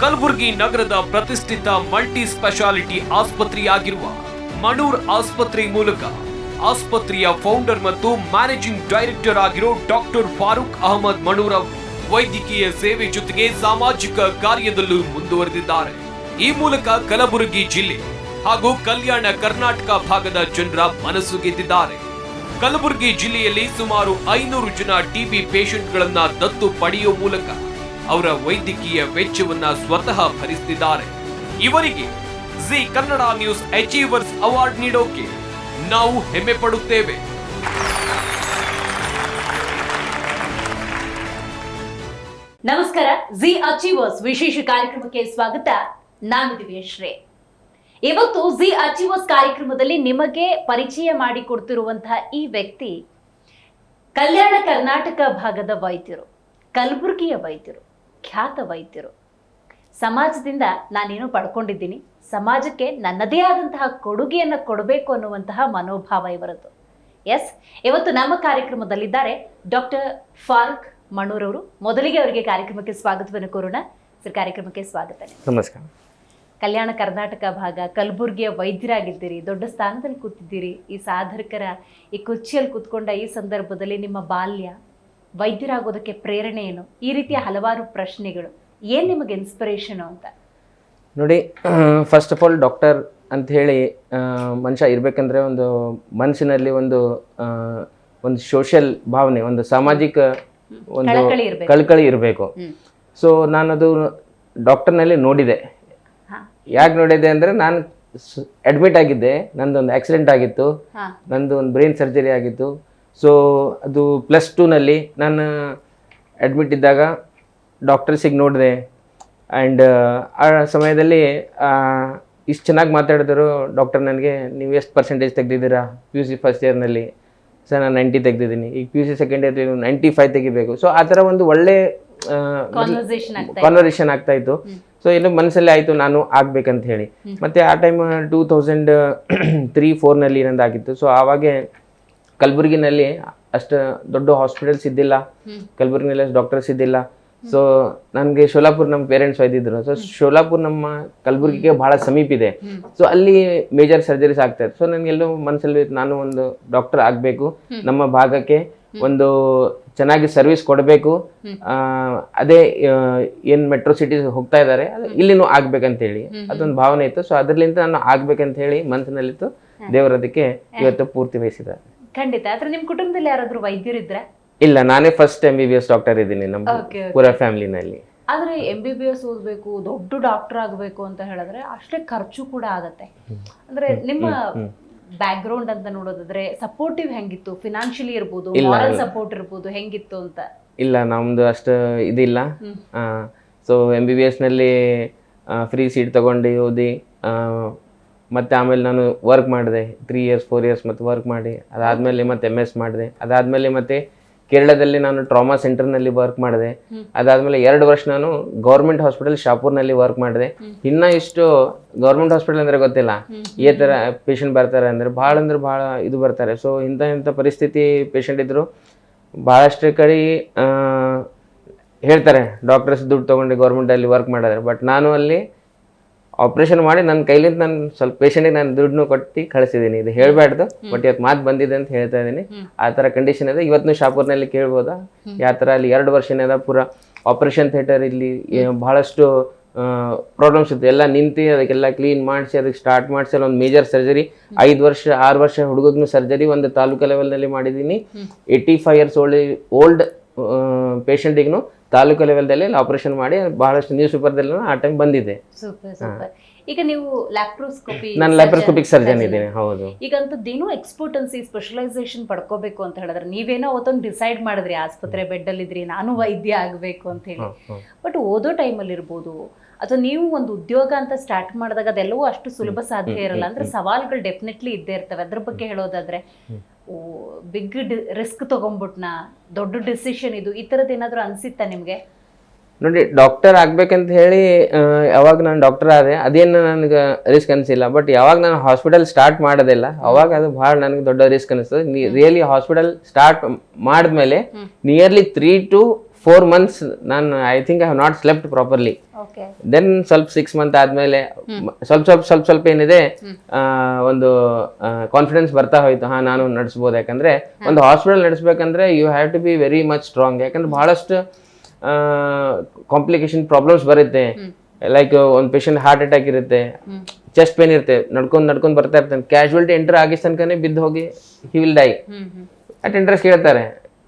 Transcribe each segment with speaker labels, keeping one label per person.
Speaker 1: ಕಲಬುರಗಿ ನಗರದ ಪ್ರತಿಷ್ಠಿತ multi speciality ಆಸ್ಪತ್ರೆಯಾಗಿರುವ Manur ಆಸ್ಪತ್ರೆ ಮೂಲಕ ಆಸ್ಪತ್ರೆಯ ಫೌಂಡರ್ ಮತ್ತು ಮ್ಯಾನೇಜಿಂಗ್ ಡೈರೆಕ್ಟರ್ ಆಗಿರೋ ಡಾಕ್ಟರ್ ಫಾರೂಕ್ ಅಹಮದ್ ಮಣೂರ್ ಅವರು ವೈದ್ಯಕೀಯ ಸೇವೆ ಜೊತೆಗೆ ಸಾಮಾಜಿಕ ಕಾರ್ಯದಲ್ಲೂ ಮುಂದುವರೆದಿದ್ದಾರೆ. ಈ ಮೂಲಕ ಕಲಬುರಗಿ ಜಿಲ್ಲೆ ಹಾಗೂ ಕಲ್ಯಾಣ ಕರ್ನಾಟಕ ಭಾಗದ ಜನರ ಮನಸ್ಸು ಗೆದ್ದಿದ್ದಾರೆ. ಕಲಬುರಗಿ ಜಿಲ್ಲೆಯಲ್ಲಿ ಸುಮಾರು 500 ಜನ ಟಿಬಿ ಪೇಷಂಟ್ಗಳನ್ನ ದತ್ತು ಪಡೆಯುವ ಮೂಲಕ ಅವರ ವೈದ್ಯಕೀಯ ವೆಚ್ಚವನ್ನ ಸ್ವತಃ ಭರಿಸುತ್ತಿದ್ದಾರೆ. ಇವರಿಗೆ Zee Kannada news achievers award ನೀಡೋಕೆ ನಾವು ಹೆಮ್ಮೆ ಪಡುತ್ತೇವೆ.
Speaker 2: ನಮಸ್ಕಾರ, ಜಿ ಅಚೀವರ್ಸ್ ವಿಶೇಷ ಕಾರ್ಯಕ್ರಮಕ್ಕೆ ಸ್ವಾಗತ. ನಾನು ದಿವ್ಯಶ್ರೀ. ಇವತ್ತು ಜಿ ಅಚೀವರ್ಸ್ ಕಾರ್ಯಕ್ರಮದಲ್ಲಿ ನಿಮಗೆ ಪರಿಚಯ ಮಾಡಿಕೊಡ್ತಿರುವಂತಹ ಈ ವ್ಯಕ್ತಿ ಕಲ್ಯಾಣ ಕರ್ನಾಟಕ ಭಾಗದ ವೈದ್ಯರು, ಕಲಬುರಗಿಯ ವೈದ್ಯರು, ಖ್ಯಾತ ವೈದ್ಯರು. ಸಮಾಜದಿಂದ ನಾನೇನು ಪಡ್ಕೊಂಡಿದ್ದೀನಿ, ಸಮಾಜಕ್ಕೆ ನನ್ನದೇ ಆದಂತಹ ಕೊಡುಗೆಯನ್ನು ಕೊಡಬೇಕು ಅನ್ನುವಂತಹ ಮನೋಭಾವ ಇವರದ್ದು. ಎಸ್, ಇವತ್ತು ನಮ್ಮ ಕಾರ್ಯಕ್ರಮದಲ್ಲಿದ್ದಾರೆ ಡಾಕ್ಟರ್ ಫಾರೂಕ್ ಮಣೂರ್ ಅವರು. ಮೊದಲಿಗೆ ಅವರಿಗೆ ಕಾರ್ಯಕ್ರಮಕ್ಕೆ ಸ್ವಾಗತವನ್ನು ಕೋರೋಣ. ಸರ್, ಕಾರ್ಯಕ್ರಮಕ್ಕೆ ಸ್ವಾಗತ.
Speaker 3: ನಮಸ್ಕಾರ.
Speaker 2: ಕಲ್ಯಾಣ ಕರ್ನಾಟಕ ಭಾಗ ಕಲಬುರಗಿಯ ವೈದ್ಯರಾಗಿದ್ದೀರಿ, ದೊಡ್ಡ ಸ್ಥಾನದಲ್ಲಿ ಕೂತಿದ್ದೀರಿ. ಈ ಸಾಧಕರ ಈ ಕುರ್ಚಿಯಲ್ಲಿ ಕೂತ್ಕೊಂಡ ಈ ಸಂದರ್ಭದಲ್ಲಿ ನಿಮ್ಮ ಬಾಲ್ಯ, ವೈದ್ಯರಾಗೋದಕ್ಕೆ ಪ್ರೇರಣೆ ಏನು, ಈ ರೀತಿಯ ಹಲವಾರು ಪ್ರಶ್ನೆಗಳು, ಏನ್ ನಿಮಗೆ ಇನ್ಸ್ಪಿರೇಷನ್ ಅಂತ
Speaker 3: ನೋಡಿ. ಫಸ್ಟ್ ಆಫ್ ಆಲ್ ಡಾಕ್ಟರ್ ಅಂತ ಹೇಳಿ ಮನುಷ್ಯ ಇರಬೇಕಂದ್ರೆ ಒಂದು ಮನಸ್ಸಿನಲ್ಲಿ ಒಂದು ಸೋಷಿಯಲ್ ಭಾವನೆ, ಒಂದು ಸಾಮಾಜಿಕ ಒಂದು ಕಳಕಳಿ ಇರಬೇಕು. ಸೊ ನಾನದು ಡಾಕ್ಟರ್ನಲ್ಲಿ ನೋಡಿದೆ. ಯಾಕೆ ನೋಡಿದೆ ಅಂದರೆ, ನಾನು ಅಡ್ಮಿಟ್ ಆಗಿದ್ದೆ, ನಂದೊಂದು ಆಕ್ಸಿಡೆಂಟ್ ಆಗಿತ್ತು, ನಂದು ಒಂದು ಬ್ರೈನ್ ಸರ್ಜರಿ ಆಗಿತ್ತು. ಸೊ ಅದು +2ನಲ್ಲಿ ನಾನು ಅಡ್ಮಿಟ್ ಇದ್ದಾಗ ಡಾಕ್ಟರ್ಸಿಗೆ ನೋಡಿದೆ. ಆ್ಯಂಡ್ ಆ ಸಮಯದಲ್ಲಿ ಇಷ್ಟು ಚೆನ್ನಾಗಿ ಮಾತಾಡಿದ್ರು ಡಾಕ್ಟರ್ ನನಗೆ, ನೀವು ಎಷ್ಟು ಪರ್ಸೆಂಟೇಜ್ ತೆಗೆದಿದ್ದೀರಾ PUC ಫಸ್ಟ್ ಇಯರ್ನಲ್ಲಿ? ಸರ್, ನಾನು 90 ತೆಗೆದಿದ್ದೀನಿ. ಈಗ PUC ಸೆಕೆಂಡ್ ಇಯರ್ 95 ತೆಗಿಬೇಕು. ಸೊ ಆ ಥರ ಒಂದು ಒಳ್ಳೆ ಕಾನ್ವರ್ಸೇಷನ್ ಆಗ್ತಾ ಇತ್ತು. ಸೊ ಇನ್ನು ಮನಸ್ಸಲ್ಲಿ ಆಯಿತು ನಾನು ಆಗ್ಬೇಕಂತ ಹೇಳಿ. ಮತ್ತು ಆ ಟೈಮ್ 2003-4ನಲ್ಲಿ ನಂದು ಆಗಿತ್ತು. ಸೊ ಆವಾಗೆ ಕಲಬುರಗಿನಲ್ಲಿ ಅಷ್ಟು ದೊಡ್ಡ ಹಾಸ್ಪಿಟಲ್ಸ್ ಇದ್ದಿಲ್ಲ, ಕಲಬುರಗಿನಲ್ಲಿ ಅಷ್ಟು ಡಾಕ್ಟರ್ಸ್ ಇದ್ದಿಲ್ಲ. ಸೊ ನನಗೆ ಶೋಲಾಪುರ್ ನಮ್ಮ ಪೇರೆಂಟ್ಸ್ ಒಯ್ದಿದ್ರು. ಸೊ ಶೋಲಾಪುರ್ ನಮ್ಮ ಕಲಬುರಗಿಗೆ ಭಾಳ ಸಮೀಪ ಇದೆ. ಸೊ ಅಲ್ಲಿ ಮೇಜರ್ ಸರ್ಜರೀಸ್ ಆಗ್ತಾ ಇತ್ತು. ಸೊ ನನಗೆಲ್ಲೋ ಮನಸ್ಸಲ್ಲಿ ನಾನು ಒಂದು ಡಾಕ್ಟರ್ ಆಗಬೇಕು, ನಮ್ಮ ಭಾಗಕ್ಕೆ ಒಂದು ಚೆನ್ನಾಗಿ ಸರ್ವಿಸ್ ಕೊಡಬೇಕು. ಅದೇ ಏನು ಮೆಟ್ರೋ ಸಿಟೀಸ್ ಹೋಗ್ತಾ ಇದ್ದಾರೆ ಇಲ್ಲಿನೂ ಆಗ್ಬೇಕಂತೇಳಿ ಅದೊಂದು ಭಾವನೆ ಇತ್ತು. ಸೊ ಅದರಲ್ಲಿಂದ ನಾನು ಆಗ್ಬೇಕಂತ ಹೇಳಿ ಮನಸ್ಸಿನಲ್ಲಿತ್ತು. ದೇವರದಕ್ಕೆ ಇವತ್ತು ಪೂರ್ತಿ ವಹಿಸಿದ್ದಾರೆ.
Speaker 2: ಖಂಡಿತ. ಆದ್ರೆ ನಿಮ್ಮ ಕುಟುಂಬದಲ್ಲಿ ಯಾರಾದ್ರೂ ವೈದ್ಯರಿದ್ರ?
Speaker 3: ಇಲ್ಲ, ನಾನೇ ಫಸ್ಟ್ MBBS ಡಾಕ್ಟರ್ ಇದ್ದೀನಿ ನಮ್ಮ ಪೂರ ಫ್ಯಾಮಿಲಿನಲ್ಲಿ.
Speaker 2: ಆದ್ರೆ MBBS ಓದ್ಬೇಕು, ದೊಡ್ಡ ಡಾಕ್ಟರ್ ಆಗಬೇಕು ಅಂತ ಹೇಳಿದ್ರೆ ಅಷ್ಟೇ ಖರ್ಚು ಕೂಡ ಆಗತ್ತೆ. ಅಂದ್ರೆ ನಿಮ್ಮ ಬ್ಯಾಕ್ ಗ್ರೌಂಡ್ ಅಂತ ನೋಡೋದಾದ್ರೆ ಸಪೋರ್ಟಿವ್ ಹೆಂಗಿತ್ತು? ಫಿನಾನ್ಷಿಯಲಿ ಇರ್ಬೋದು, ಮಾರಲ್ ಸಪೋರ್ಟ್ ಇರ್ಬೋದು, ಹೆಂಗಿತ್ತು ಅಂತ? ಇಲ್ಲ,
Speaker 3: ನಮ್ದು ಅಷ್ಟು ಇದಿಲ್ಲ. ಸೊ MBBSನಲ್ಲಿ ಫ್ರೀ ಸೀಟ್ ತಗೊಂಡು ಓದಿ, ಮತ್ತು ಆಮೇಲೆ ನಾನು ವರ್ಕ್ ಮಾಡಿದೆ 3 years 4 years ಮತ್ತು ವರ್ಕ್ ಮಾಡಿ ಅದಾದಮೇಲೆ ಮತ್ತೆ MS ಮಾಡಿದೆ. ಅದಾದಮೇಲೆ ಮತ್ತೆ ಕೇರಳದಲ್ಲಿ ನಾನು ಟ್ರಾಮಾ ಸೆಂಟರ್ನಲ್ಲಿ ವರ್ಕ್ ಮಾಡಿದೆ. ಅದಾದಮೇಲೆ 2 ವರ್ಷ ನಾನು ಗೌರ್ಮೆಂಟ್ ಹಾಸ್ಪಿಟಲ್ ಶಾಪೂರ್ನಲ್ಲಿ ವರ್ಕ್ ಮಾಡಿದೆ. ಇನ್ನು ಇಷ್ಟು ಗೌರ್ಮೆಂಟ್ ಹಾಸ್ಪಿಟಲ್ ಅಂದರೆ ಗೊತ್ತಿಲ್ಲ, ಈ ಥರ ಪೇಷಂಟ್ ಬರ್ತಾರೆ ಅಂದರೆ ಭಾಳ ಇದು ಬರ್ತಾರೆ. ಸೊ ಇಂಥ ಪರಿಸ್ಥಿತಿ ಪೇಷಂಟ್ ಇದ್ದರು. ಭಾಳಷ್ಟು ಕಡೆ ಹೇಳ್ತಾರೆ ಡಾಕ್ಟರ್ಸ್ ದುಡ್ಡು ತೊಗೊಂಡು ಗೌರ್ಮೆಂಟಲ್ಲಿ ವರ್ಕ್ ಮಾಡಿದ್ರೆ. ಬಟ್ ನಾನು ಅಲ್ಲಿ ಆಪ್ರೇಷನ್ ಮಾಡಿ ನನ್ನ ಕೈಲಿಂದ ನಾನು ಸ್ವಲ್ಪ ಪೇಷಂಟಿಗೆ ನಾನು ದುಡ್ಡನ್ನು ಕೊಟ್ಟು ಕಳಿಸಿದ್ದೀನಿ. ಇದು ಹೇಳಬಾರ್ದು, ಬಟ್ ಇವತ್ತು ಮಾತು ಬಂದಿದೆ ಅಂತ ಹೇಳ್ತಾ ಇದ್ದೀನಿ. ಆ ಥರ ಕಂಡೀಷನ್ ಇದೆ. ಇವತ್ತು ಶಾಪೂರ್ನಲ್ಲಿ ಕೇಳ್ಬೋದಾ ಯಾವ ಥರ ಅಲ್ಲಿ 2 ವರ್ಷದ ಪೂರ ಆಪ್ರೇಷನ್ ಥಿಯೇಟರ್ ಇಲ್ಲಿ ಭಾಳಷ್ಟು ಪ್ರಾಬ್ಲಮ್ಸ್ ಇತ್ತು. ಎಲ್ಲ ನಿಂತು ಅದಕ್ಕೆಲ್ಲ ಕ್ಲೀನ್ ಮಾಡಿಸಿ ಅದಕ್ಕೆ ಸ್ಟಾರ್ಟ್ ಮಾಡಿಸಿ ಅಲ್ಲಿ ಒಂದು ಮೇಜರ್ ಸರ್ಜರಿ 5 ವರ್ಷ 6 ವರ್ಷ ಹುಡುಗನ ಸರ್ಜರಿ ಒಂದು ತಾಲೂಕು ಲೆವೆಲ್ನಲ್ಲಿ ಮಾಡಿದ್ದೀನಿ. 85 years ಓಲ್ಡ್ ಪೇಷಂಟಿಗೂ ತಾಲೂಕು ಲೆವೆಲ್ದಲ್ಲಿ ಆಪರೇಷನ್ ಮಾಡಿ ಬಹಳಷ್ಟು ನ್ಯೂಸ್ ಪೇಪರ್ದಲ್ಲಿ ಆ ಟೈಮ್ ಬಂದಿದೆ.
Speaker 2: ಈಗ ನೀವು ಲ್ಯಾಪ್ರೋಸ್ಕೋಪಿ,
Speaker 3: ನಾನು ಲ್ಯಾಪ್ರೋಸ್ಕೋಪಿಕ್ ಸರ್ಜನ್ ಇದ್ದೀನಿ. ಹೌದು.
Speaker 2: ಈಗ ಅಂತದ್ದೇನು ಎಕ್ಸ್ಪರ್ಟೆನ್ಸಿ ಸ್ಪೆಷಲೈಸೇಷನ್ ಪಡ್ಕೋಬೇಕು ಅಂತ ಹೇಳಿದ್ರೆ ನೀವೇನೋ ಅವತ್ತೊಂದು ಡಿಸೈಡ್ ಮಾಡಿದ್ರಿ, ಆಸ್ಪತ್ರೆ ಬೆಡ್ ಅಲ್ಲಿ ಇದ್ರಿ, ನಾನು ವೈದ್ಯ ಆಗಬೇಕು ಅಂತ ಹೇಳಿ. ಬಟ್ ಓದೋ ಟೈಮಲ್ಲಿ ಇರ್ಬೋದು ಅಥವಾ ನೀವು ಒಂದು ಉದ್ಯೋಗ ಅಂತ ಸ್ಟಾರ್ಟ್ ಮಾಡಿದಾಗ ಅದೆಲ್ಲವೂ ಅಷ್ಟು ಸುಲಭ ಸಾಧ್ಯ ಇರಲ್ಲ. ಅಂದ್ರೆ ಸವಾಲುಗಳು ಡೆಫಿನೆಟ್ಲಿ ಇದ್ದೇ ಇರ್ತವೆ. ಅದ್ರ ಬಗ್ಗೆ ಹೇಳೋದಾದ್ರೆ ಬಿಗ್ ರಿಸ್ಕ್ ತಗೊಂಡ್ಬಿಟ್ನಾ, ದೊಡ್ಡ ಡಿಸಿಷನ್ ಇದು, ಈ ಥರದ್ದು ಏನಾದರೂ ಅನಿಸಿತ್ತಾ ನಿಮಗೆ?
Speaker 3: ನೋಡಿ, ಡಾಕ್ಟರ್ ಆಗ್ಬೇಕಂತ ಹೇಳಿ ಯಾವಾಗ ನಾನು ಡಾಕ್ಟರ್ ಆದೆ ಅದೇನು ನನಗೆ ರಿಸ್ಕ್ ಅನಿಸಿಲ್ಲ. ಬಟ್ ಯಾವಾಗ ನಾನು ಹಾಸ್ಪಿಟಲ್ ಸ್ಟಾರ್ಟ್ ಮಾಡೋದಿಲ್ಲ ಅವಾಗ ಅದು ಭಾಳ ನನಗೆ ದೊಡ್ಡ ರಿಸ್ಕ್ ಅನಿಸ್ತದೆ. ರಿಯಲಿ ಹಾಸ್ಪಿಟಲ್ ಸ್ಟಾರ್ಟ್ ಮಾಡಿದ್ಮೇಲೆ ನಿಯರ್ಲಿ 3 to 4 months ನಾನು I think I have not slept properly.
Speaker 2: Okay
Speaker 3: then ಸ್ವಲ್ಪ 6 months ಆದ್ಮೇಲೆ ಸ್ವಲ್ಪ ಏನಿದೆ ಒಂದು ಕಾನ್ಫಿಡೆನ್ಸ್ ಬರ್ತಾ ಹೋಯ್ತು, ಹಾ ನಾನು ನಡೆಸ್ಬೋದು. ಯಾಕಂದ್ರೆ ಒಂದು ಹಾಸ್ಪಿಟಲ್ ನಡೆಸ್ಬೇಕಂದ್ರೆ you have to be very much strong. ಯಾಕಂದ್ರೆ ಬಹಳಷ್ಟು ಕಾಂಪ್ಲಿಕೇಶನ್ ಪ್ರಾಬ್ಲಮ್ಸ್ ಬರುತ್ತೆ. ಲೈಕ್ ಒಂದು ಪೇಷಂಟ್ ಹಾರ್ಟ್ ಅಟ್ಯಾಕ್ ಇರುತ್ತೆ, ಚೆಸ್ಟ್ ಪೇನ್ ಇರುತ್ತೆ, ನಡ್ಕೊಂಡ್ ಬರ್ತಾ ಇರ್ತಾನೆ, ಕ್ಯಾಶುವಲ್ಟಿ ಎಂಟರ್ ಆಗಿಸ್ ತನಕನೇ ಬಿದ್ದು ಹೋಗಿ ಹಿ ವಿಲ್ ಡೈ. ಅಟೆಂಡರ್ಸ್ ಕೇಳ್ತಾರೆ,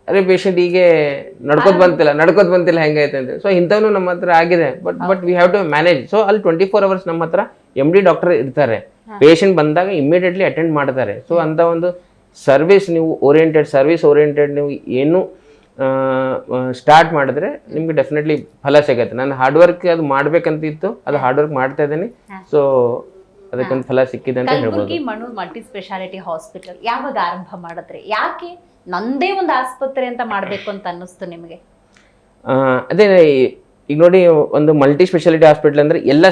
Speaker 3: ಅರೆ ಪೇಷಂಟ್ ಹೀಗೆ ನಡ್ಕೋತ್ ಬಂತಿಲ್ಲ ಹೆಂಗೈತೆ ಅಂತ. ಸೊ ಇಂಥವ್ನು ನಮ್ಮ ಹತ್ರ ಆಗಿದೆ. But we have to manage. So ಅಲ್ಲಿ 24 hours ನಮ್ಮ ಹತ್ರ MD ಡಾಕ್ಟರ್ ಇರ್ತಾರೆ. ಪೇಷಂಟ್ ಬಂದಾಗ ಇಮಿಡಿಯೇಟ್ಲಿ ಅಟೆಂಡ್ ಮಾಡ್ತಾರೆ. ಸೊ ಅಂತ ಒಂದು ಸರ್ವಿಸ್ ನೀವು ಏನು ಸ್ಟಾರ್ಟ್ ಮಾಡಿದ್ರೆ ನಿಮ್ಗೆ ಡೆಫಿನೆಟ್ಲಿ ಫಲ ಸಿಗತ್ತೆ. ನಾನು ಹಾರ್ಡ್ ವರ್ಕ್ ಅದು ಮಾಡ್ಬೇಕಂತಿತ್ತು, ಅದು ಹಾರ್ಡ್ ವರ್ಕ್ ಮಾಡ್ತಾ ಇದ್ದೀನಿ. ಸೊ ಅದಕ್ಕೊಂದು ಫಲ ಸಿಕ್ಕಿದೆ ಅಂತ ಹೇಳ್ಬೋದು.
Speaker 2: Kalaburagi Mannur multi speciality hospital ಯಾವಾಗ ಆರಂಭ ಮಾಡಿದ್ರಿ? ಯಾಕೆ ನಂದೇ ಒಂದು ಆಸ್ಪತ್ರೆ ಅಂತ ಮಾಡ್ಬೇಕು ಅಂತ ಅನ್ನಿಸ್ತು ನಿಮಗೆ?
Speaker 3: ಅದೇ ಈಗ ನೋಡಿ, ಒಂದು ಮಲ್ಟಿ ಸ್ಪೆಷಾಲಿಟಿ ಹಾಸ್ಪಿಟಲ್ ಅಂದ್ರೆ ಎಲ್ಲ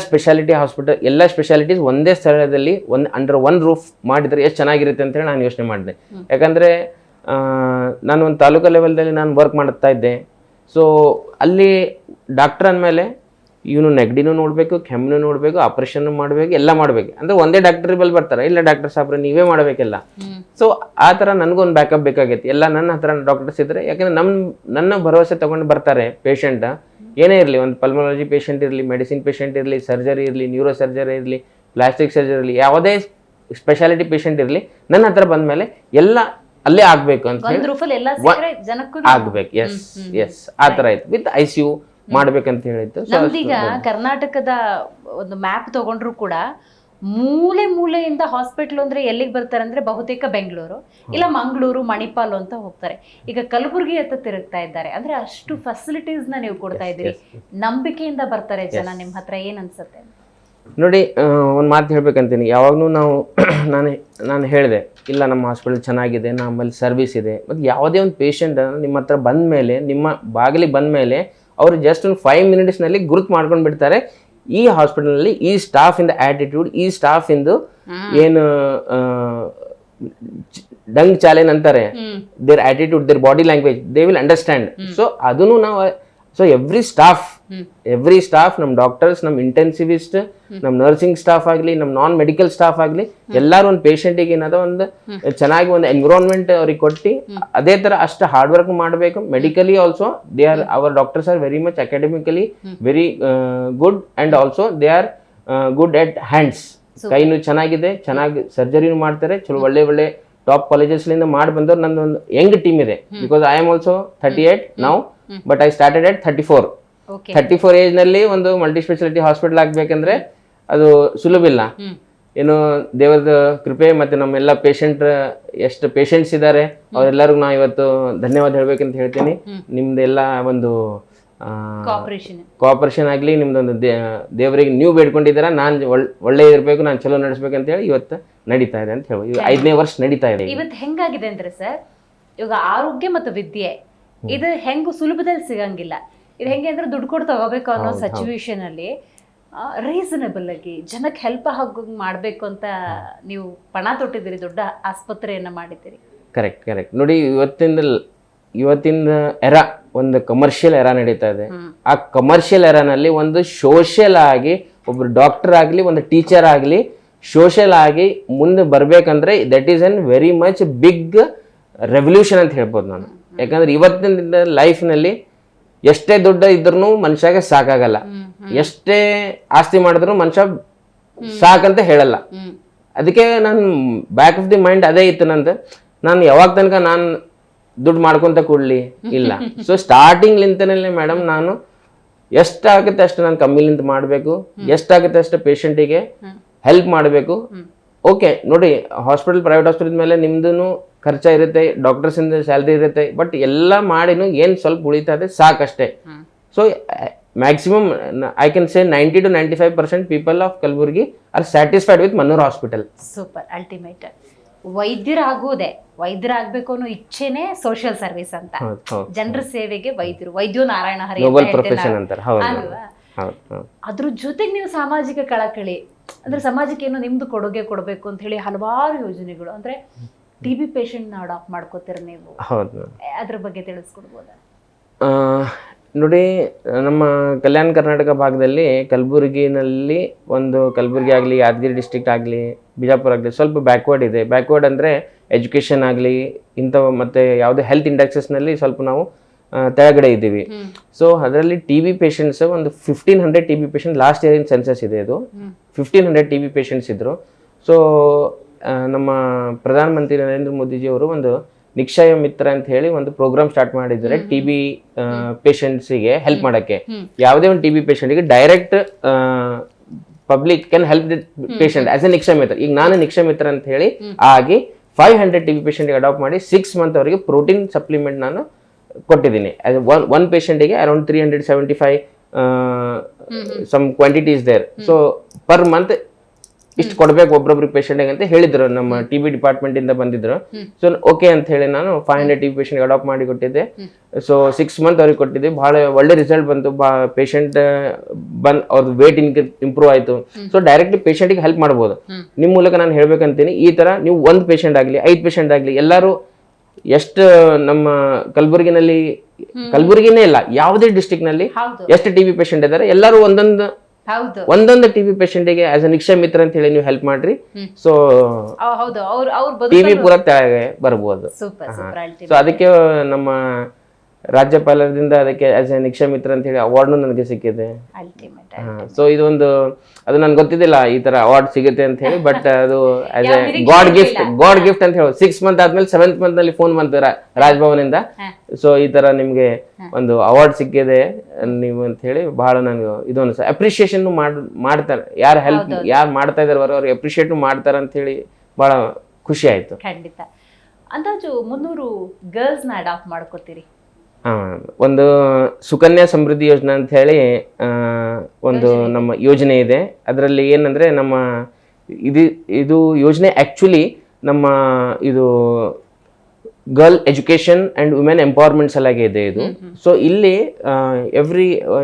Speaker 3: ಸ್ಪೆಷಾಲಿಟೀಸ್ ಒಂದೇ ಸ್ಥಳದಲ್ಲಿ ಅಂಡರ್ ಒನ್ ರೂಫ್ ಮಾಡಿದ್ರೆ ಎಷ್ಟು ಚೆನ್ನಾಗಿರುತ್ತೆ ಅಂತ ಹೇಳಿ ನಾನು ಯೋಚನೆ ಮಾಡಿದೆ. ಯಾಕಂದ್ರೆ ನಾನು ಒಂದು ತಾಲೂಕು ಲೆವೆಲ್ದಲ್ಲಿ ನಾನು ವರ್ಕ್ ಮಾಡ್ತಾ ಇದ್ದೆ. ಸೊ ಅಲ್ಲಿ ಡಾಕ್ಟರ್ ಅಂದಮೇಲೆ ಇವನು ನೆಗಡಿನೂ ನೋಡಬೇಕು, ಕೆಮ್ಮು ನೋಡಬೇಕು, ಆಪರೇಷನ್ ಮಾಡಬೇಕು, ಎಲ್ಲ ಮಾಡಬೇಕು. ಅಂದ್ರೆ ಒಂದೇ ಡಾಕ್ಟರ್ ಬಲ್ಲಿ ಬರ್ತಾರೆ, ಇಲ್ಲ ಡಾಕ್ಟರ್ ಸಾಬ್ರೆ ನೀವೇ ಮಾಡಬೇಕೆಲ್ಲ. ಸೊ ಆ ಥರ ನನಗೊಂದು ಬ್ಯಾಕಪ್ ಬೇಕಾಗೈತಿ. ಎಲ್ಲ ನನ್ನ ಹತ್ರ ಡಾಕ್ಟರ್ಸ್ ಇದ್ರೆ, ಯಾಕಂದ್ರೆ ನನ್ನ ಭರವಸೆ ತಗೊಂಡು ಬರ್ತಾರೆ ಪೇಷಂಟ್. ಏನೇ ಇರಲಿ, ಒಂದು ಪಲ್ಮನಾಲಜಿ ಪೇಷಂಟ್ ಇರಲಿ, ಮೆಡಿಸಿನ್ ಪೇಷಂಟ್ ಇರಲಿ, ಸರ್ಜರಿ ಇರಲಿ, ನ್ಯೂರೋ ಸರ್ಜರಿ ಇರಲಿ, ಪ್ಲಾಸ್ಟಿಕ್ ಸರ್ಜರಿ ಇರಲಿ, ಯಾವುದೇ ಸ್ಪೆಷಾಲಿಟಿ ಪೇಷಂಟ್ ಇರಲಿ, ನನ್ನ ಹತ್ರ ಬಂದ್ಮೇಲೆ ಎಲ್ಲ ಅಲ್ಲೇ ಆಗ್ಬೇಕು ಅಂತ ಹೇಳಿ ಆಗ್ಬೇಕು. ಎಸ್ ಆ ಥರ ಆಯ್ತು. ವಿತ್ ICU ಮಾಡ್ಬೇಕಂತ ಹೇಳಿತ್ತು.
Speaker 2: ನಮ್ದೀಗ ಕರ್ನಾಟಕದ ಒಂದು ಮ್ಯಾಪ್ ತಗೊಂಡ್ರು ಕೂಡ ಮೂಲೆಯಿಂದ ಹಾಸ್ಪಿಟಲ್ ಅಂದ್ರೆ ಎಲ್ಲಿಗೆ ಬರ್ತಾರೆ ಅಂದ್ರೆ ಬಹುತೇಕ ಬೆಂಗಳೂರು, ಇಲ್ಲ ಮಂಗಳೂರು, ಮಣಿಪಾಲ್ ಅಂತ ಹೋಗ್ತಾರೆ. ಈಗ ಕಲಬುರ್ಗಿ ಹತ್ತ ತಿರುಗ್ತಾ ಇದ್ದಾರೆ. ಅಂದ್ರೆ ಅಷ್ಟು ಫೆಸಿಲಿಟೀಸ್ ನ ನೀವು ಕೊಡ್ತಾ ಇದ್ದೀರಿ, ನಂಬಿಕೆಯಿಂದ ಬರ್ತಾರೆ ಜನ ನಿಮ್ಮ ಹತ್ರ. ಏನ್ ಅನ್ಸುತ್ತೆ
Speaker 3: ನೋಡಿ? ಒಂದು ಮಾತು ಹೇಳ್ಬೇಕಂತೀನಿ. ಯಾವಾಗಲೂ ನಾನು ಹೇಳಿದೆ, ಇಲ್ಲ ನಮ್ಮ ಹಾಸ್ಪಿಟಲ್ ಚೆನ್ನಾಗಿದೆ, ನಮ್ಮಲ್ಲಿ ಸರ್ವಿಸ್ ಇದೆ. ಮತ್ತು ಯಾವುದೇ ಒಂದು ಪೇಷಂಟ್ ನಿಮ್ಮ ಹತ್ರ ಬಂದ ಮೇಲೆ, ನಿಮ್ಮ ಬಾಗಿಲಿಗೆ ಬಂದ ಮೇಲೆ ಅವರು ಜಸ್ಟ್ ಒಂದು 5 minutesನಲ್ಲಿ ಗುರುತು ಮಾಡ್ಕೊಂಡು ಬಿಡ್ತಾರೆ. ಈ ಹಾಸ್ಪಿಟಲ್ನಲ್ಲಿ ಈ ಸ್ಟಾಫಿಂದ ಆಟಿಟ್ಯೂಡ್, ಈ ಸ್ಟಾಫಿಂದು ಏನು ಡಂಗ್ ಚಾಲೆನ್ ಅಂತಾರೆ, their attitude, their body language, they will understand. So ಅದನ್ನು ನಾವು ಎವ್ರಿ ಸ್ಟಾಫ್ ನಮ್ಮ ಡಾಕ್ಟರ್ಸ್, ನಮ್ಮ ಇಂಟೆನ್ಸಿವಿಸ್ಟ್, ನಮ್ಮ ನರ್ಸಿಂಗ್ ಸ್ಟಾಫ್ ಆಗಲಿ, ನಮ್ಮ ನಾನ್ ಮೆಡಿಕಲ್ ಸ್ಟಾಫ್ ಆಗಲಿ, ಎಲ್ಲರೂ ಒಂದು ಪೇಷಂಟಿಗೆ ಏನದ ಒಂದು ಚೆನ್ನಾಗಿ ಒಂದು ಎನ್ವಿರಾನ್ಮೆಂಟ್ ಅವ್ರಿಗೆ ಕೊಟ್ಟು, ಅದೇ ತರ ಅಷ್ಟು ಹಾರ್ಡ್ ವರ್ಕ್ ಮಾಡಬೇಕು. Medically also our doctors are very much academically very good, and also they are good at hands. ಕೈನು ಚೆನ್ನಾಗಿದೆ, ಚೆನ್ನಾಗಿ ಸರ್ಜರಿನೂ ಮಾಡ್ತಾರೆ. ಚಲೋ ಒಳ್ಳೆ ಟಾಪ್ ಕಾಲೇಜಸ್ಲಿಂದ ಮಾಡಿ ಬಂದವ್ರು. ನಂದು ಒಂದು ಯಂಗ್ ಟೀಮ್ ಇದೆ. Because I am also 38 now, but I started at 34 age ನಲ್ಲಿ ಒಂದು ಮಲ್ಟಿ ಸ್ಪೆಷಾಲಿಟಿ ಹಾಸ್ಪಿಟಲ್ ಆಗ್ಬೇಕಂದ್ರೆ ಅದು ಸುಲಭ ಇಲ್ಲ. ಏನು ದೇವರದ ಕೃಪೆ, ಮತ್ತೆ ನಮ್ಮೆಲ್ಲ ಎಷ್ಟು ಪೇಷಂಟ್ಸ್ ಇದ್ದಾರೆ ಅವರೆಲ್ಲರಿಗೂ ನಾ ಇವತ್ತು ಧನ್ಯವಾದ ಹೇಳ್ಬೇಕಂತ ಹೇಳ್ತೀನಿ. ನಿಮ್ದೆಲ್ಲ ಒಂದು ಕೋಆಪರೇಷನ್ ಆಗಲಿ, ನಿಮ್ದೊಂದು ದೇವರಿಗೆ ನೀವು ಬೇಡ್ಕೊಂಡಿದ್ದೀರಾ, ನಾನು ಒಳ್ಳೆ ಇರಬೇಕು, ನಾನು ಚಲೋ ನಡೆಸ್ಬೇಕಂತ ಹೇಳಿ ಇವತ್ತು ನಡೀತಾ ಇದೆ ಅಂತ ಹೇಳಿ. 5ನೇ ವರ್ಷ ನಡೀತಾ ಇದೆ.
Speaker 2: ಇವತ್ತು ಹೆಂಗಾಗಿದೆ ಅಂದ್ರೆ ಸರ್, ಇವಾಗ ಆರೋಗ್ಯ ಮತ್ತು ವಿದ್ಯೆ ಇದು ಹೆಂಗು ಸುಲಭದಲ್ಲಿ ಸಿಗಂಗಿಲ್ಲ. ಇದು ಹೆಂಗೆ ಅಂದ್ರೆ ದುಡ್ಡು ಕೊಟ್ಟು ತಗೋಬೇಕು ಅನ್ನೋ ಸಿಚುವೇಶನ್ ಅಲ್ಲಿ ರೀಸನಬಲ್ ಆಗಿ ಜನಕ್ಕೆ ಹೆಲ್ಪ್ ಆಗೋಂಗ್ ಮಾಡ್ಬೇಕು ಅಂತ ನೀವು ಪಣ ತೊಟ್ಟಿದ್ದೀರಿ, ದೊಡ್ಡ ಆಸ್ಪತ್ರೆಯನ್ನ ಮಾಡಿದ್ದೀರಿ.
Speaker 3: ಕರೆಕ್ಟ್ ನೋಡಿ, ಇವತ್ತಿನ ಎರಾ ಒಂದು ಕಮರ್ಷಿಯಲ್ ಎರಾ ನಡೀತಾ ಇದೆ. ಆ ಕಮರ್ಷಿಯಲ್ ಎರಾನಲ್ಲಿ ಒಂದು ಸೋಷಿಯಲ್ ಆಗಿ ಒಬ್ರು ಡಾಕ್ಟರ್ ಆಗಲಿ, ಒಂದು ಟೀಚರ್ ಆಗಲಿ, ಸೋಷಿಯಲ್ ಆಗಿ ಮುಂದೆ ಬರ್ಬೇಕಂದ್ರೆ that is an very much big revolution ಅಂತ ಹೇಳ್ಬೋದು ನಾನು. ಯಾಕಂದ್ರೆ ಇವತ್ತಿನ ಲೈಫ್ನಲ್ಲಿ ಎಷ್ಟೇ ದುಡ್ಡ ಇದ್ರೂ ಮನುಷ್ಯಗೆ ಸಾಕಾಗಲ್ಲ, ಎಷ್ಟೇ ಆಸ್ತಿ ಮಾಡಿದ್ರು ಮನುಷ್ಯ ಸಾಕಂತ ಹೇಳಲ್ಲ. ಅದಕ್ಕೆ ನಾನು ಬ್ಯಾಕ್ ಆಫ್ ದಿ ಮೈಂಡ್ ಅದೇ ಇತ್ತು ನಂದು, ನಾನು ಯಾವಾಗ ತನಕ ನಾನು ದುಡ್ಡು ಮಾಡ್ಕೊಂತ ಕೊಡ್ಲಿ ಇಲ್ಲ. ಸೊ ಸ್ಟಾರ್ಟಿಂಗ್ಲಿಂತನೇ ಮೇಡಮ್ ನಾನು ಎಷ್ಟಾಗುತ್ತೆ ಅಷ್ಟು ನಾನು ಕಮ್ಮಿಲಿಂತ ಮಾಡಬೇಕು, ಎಷ್ಟಾಗುತ್ತೆ ಅಷ್ಟು ಪೇಷಂಟಿಗೆ ಹೆಲ್ಪ್ ಮಾಡಬೇಕು. ಓಕೆ ನೋಡಿ, ಹಾಸ್ಪಿಟಲ್ ಪ್ರೈವೇಟ್ ಹಾಸ್ಪಿಟಲ್ ಮೇಲೆ ನಿಮ್ದು ಖರ್ಚ ಇರುತ್ತೆ, ಡಾಕ್ಟರ್ಸ್ ಇಂದ ಸ್ಯಾಲ್ರಿ ಇರುತ್ತೆ, ಬಟ್ ಎಲ್ಲ ಮಾಡಿನೂ ಏನು ಸ್ವಲ್ಪ ಉಳಿತಾ ಇದೆ ಸಾಕಷ್ಟೇ. So maximum I can say 90 to 95% people of Kalaburagi are satisfied with Mannur hospital.
Speaker 2: Super, ultimate. ವೈದ್ಯರಾಗಬೇಕು ಅನ್ನೋ ಇಚ್ಛೆನೆ ಸೋಷಿಯಲ್ ಸರ್ವಿಸ್ ಅಂತ. ಜನರ ಸೇವೆಗೆ ವೈದ್ಯೋ ನಾರಾಯಣ ಹರಿ
Speaker 3: ನೋಬಲ್ ಪ್ರೊಫೆಷನ್ ಅಂತಾರೆ.
Speaker 2: ಅದ್ರ ಜೊತೆಗೆ ನೀವು ಸಾಮಾಜಿಕ ಕಳಕಳಿ ಅಂದ್ರೆ ಸಮಾಜಕ್ಕೆ ಏನೋ ನಿಮ್ದು ಕೊಡುಗೆ ಕೊಡಬೇಕು ಅಂತ ಹೇಳಿ ಹಲವಾರು ಯೋಜನೆಗಳು, ಅಂದ್ರೆ TB ಪೇಷಂಟ್ ನ ಅಡಾಪ್ಟ್ ಮಾಡ್ಕೋತೀರ ನೀವು, ಅದ್ರ ಬಗ್ಗೆ ತಿಳಿಸ್ಕೊಡ್ಬೋದಾ?
Speaker 3: ನೋಡಿ, ನಮ್ಮ ಕಲ್ಯಾಣ ಕರ್ನಾಟಕ ಭಾಗದಲ್ಲಿ ಕಲಬುರಗಿನಲ್ಲಿ ಕಲಬುರಗಿ ಆಗಲಿ, ಯಾದಗಿರಿ ಡಿಸ್ಟ್ರಿಕ್ಟ್ ಆಗಲಿ, ಬಿಜಾಪುರ ಆಗಲಿ ಸ್ವಲ್ಪ ಬ್ಯಾಕ್ವರ್ಡ್ ಇದೆ. ಬ್ಯಾಕ್ವರ್ಡ್ ಅಂದರೆ ಎಜುಕೇಷನ್ ಆಗಲಿ ಇಂಥವು ಮತ್ತು ಯಾವುದೇ ಹೆಲ್ತ್ ಇಂಡೆಕ್ಸಸ್ನಲ್ಲಿ ಸ್ವಲ್ಪ ನಾವು ತೆಳಗಡೆ ಇದ್ದೀವಿ. ಸೊ ಅದರಲ್ಲಿ ಟಿ ಬಿ ಪೇಷಂಟ್ಸ್ ಒಂದು 1500 ಟಿ ಬಿ ಪೇಷಂಟ್ ಲಾಸ್ಟ್ ಇಯರಿನ ಸೆನ್ಸಸ್ ಇದೆ. ಇದು 1500 ಟಿ ಬಿ ಪೇಷಂಟ್ಸ್ ಇದ್ದರು. ಸೊ ನಮ್ಮ ಪ್ರಧಾನಮಂತ್ರಿ ನರೇಂದ್ರ ಮೋದಿಜಿಯವರು ಒಂದು ನಿಕ್ಷಯ ಮಿತ್ರ ಅಂತ ಹೇಳಿ ಒಂದು ಪ್ರೋಗ್ರಾಮ್ ಸ್ಟಾರ್ಟ್ ಮಾಡಿದ್ದಾರೆ ಟಿ ಬಿ ಪೇಷಂಟ್ಸಿಗೆ ಹೆಲ್ಪ್ ಮಾಡೋಕ್ಕೆ. ಯಾವುದೇ ಒಂದು ಟಿ ಬಿ ಪೇಷಂಟ್ಗೆ direct public can help the patient as a Nikshay Mitra. ಈಗ ನಾನು ನಿಕ್ಷಯ ಮಿತ್ರ ಅಂತ ಹೇಳಿ ಆಗಿ 500 ಟಿ ಬಿ ಪೇಷಂಟ್ಗೆ ಅಡಾಪ್ಟ್ ಮಾಡಿ 6 ಮಂತ್ ಅವರಿಗೆ ಪ್ರೋಟೀನ್ ಸಪ್ಲಿಮೆಂಟ್ ನಾನು ಕೊಟ್ಟಿದ್ದೀನಿ. ಒನ್ ಪೇಷಂಟಿಗೆ around 375 some quantities there. So per month ಇಷ್ಟು ಕೊಡ್ಬೇಕು ಒಬ್ಬೊಬ್ರಿಗೆ ಪೇಷಂಟ್ಗೆ ಅಂತ ಹೇಳಿದ್ರು, ನಮ್ಮ ಟಿ ಬಿ ಡಿಪಾರ್ಟ್ಮೆಂಟ್ ಇಂದ ಬಂದಿದ್ರು. ಸೊ ಓಕೆ ಅಂತ ಹೇಳಿ ನಾನು 500 ಟಿ ಬಿ ಪೇಷಂಟ್ ಅಡಾಪ್ಟ್ ಮಾಡಿ ಕೊಟ್ಟಿದ್ದೆ. ಸೊ 6 ಮಂತ್ ಅವ್ರಿಗೆ ಕೊಟ್ಟಿದ್ದೆ. ಬಹಳ ಒಳ್ಳೆ ರಿಸಲ್ಟ್ ಬಂತು. ಪೇಷಂಟ್ ಅವ್ರದ್ದು ವೇಟ್ ಇಂಪ್ರೂವ್ ಆಯ್ತು. ಸೊ ಡೈರೆಕ್ಟ್ಲಿ ಪೇಷಂಟ್ಗೆ ಹೆಲ್ಪ್ ಮಾಡ್ಬೋದು. ನಿಮ್ಮ ಮೂಲಕ ನಾನು ಹೇಳ್ಬೇಕಂತೀನಿ, ಈ ತರ ನೀವು 1 ಪೇಷಂಟ್ ಆಗಲಿ 5 ಪೇಷಂಟ್ ಆಗಲಿ ಎಲ್ಲರೂ ಎಷ್ಟು ನಮ್ಮ ಕಲಬುರಗಿನೇ ಇಲ್ಲ, ಯಾವುದೇ ಡಿಸ್ಟ್ರಿಕ್ಟ್ ನಲ್ಲಿ ಎಷ್ಟು ಟಿ ಬಿ ಪೇಷಂಟ್ ಇದ್ದಾರೆ ಎಲ್ಲರೂ ಒಂದೊಂದು T B ಪೇಷಂಟಿಗೆ as a Nikshay ಮಿತ್ರ ಅಂತ ಹೇಳಿ ನೀವು ಹೆಲ್ಪ್ ಮಾಡ್ರಿ. ಸೊ ಟಿ ಬಿ ಪೂರ ತೆಳಗೆ ಬರ್ಬೋದು. ಸೊ ಅದಕ್ಕೆ ನಮ್ಮ ರಾಜ್ಯಪಾಲರಿಂದ ಅದಕ್ಕೆ ಆಸ್ ಎ ನಿಕ್ಷಯ ಮಿತ್ರ ಅಂತ ಹೇಳಿ ಅವಾರ್ಡ್ನು ನನಗೆ ಸಿಕ್ಕಿದೆ. ಅದು ನನ್ಗೆ ಗೊತ್ತಿದ್ದಿಲ್ಲ ಈ ತರ ಅವಾರ್ಡ್ ಸಿಗುತ್ತೆ ಅಂತ ಹೇಳಿ. ಬಟ್ ಅದು ಆಸ್ ಎ ಗಾಡ್ ಗಿಫ್ಟ್ ಅಂತ ಹೇಳಿ 6 ಮಂತ್ ಆದ್ಮೇಲೆ 7th ಮಂತ್ ನಲ್ಲಿ ಫೋನ್ ಬಂತು ರಾಜ್ಭವನ್ ಇಂದ. ಸೊ ಈ ತರ ನಿಮ್ಗೆ ಒಂದು ಅವಾರ್ಡ್ ಸಿಕ್ಕಿದೆ ನೀವು ಅಂತ ಹೇಳಿ ಬಹಳ ನನಗೆ ಇದು ಅನ್ಸ ಅಪ್ರಿಶಿಯೇಷನ್ ಮಾಡ್ತಾರೆ. ಯಾರು ಮಾಡ್ತಾ ಇದಾರೆ ಅವ್ರಿಗೆ ಅಪ್ರಿಶಿಯೇಟ್ ಮಾಡ್ತಾರೆ ಅಂತ ಹೇಳಿ ಬಹಳ ಖುಷಿ ಆಯ್ತು.
Speaker 2: ಖಂಡಿತ. ಅಂದಾಜು 300 ಗರ್ಲ್ಸ್ ನ ಅಡಾಪ್ಟ್ ಮಾಡ್ಕೋತೀರಿ?
Speaker 3: ಒಂದು ಸುಕನ್ಯಾ ಸಮೃದ್ಧಿ ಯೋಜನಾ ಅಂತ ಹೇಳಿ ಒಂದು ನಮ್ಮ ಯೋಜನೆ ಇದೆ. ಅದರಲ್ಲಿ ಏನಂದ್ರೆ ನಮ್ಮ ಇದು ಯೋಜನೆ ಆಕ್ಚುಲಿ ನಮ್ಮ ಇದು girl education and women empowerment ಸಲುವಾಗಿ ಇದೆ ಇದು. ಸೊ ಇಲ್ಲಿ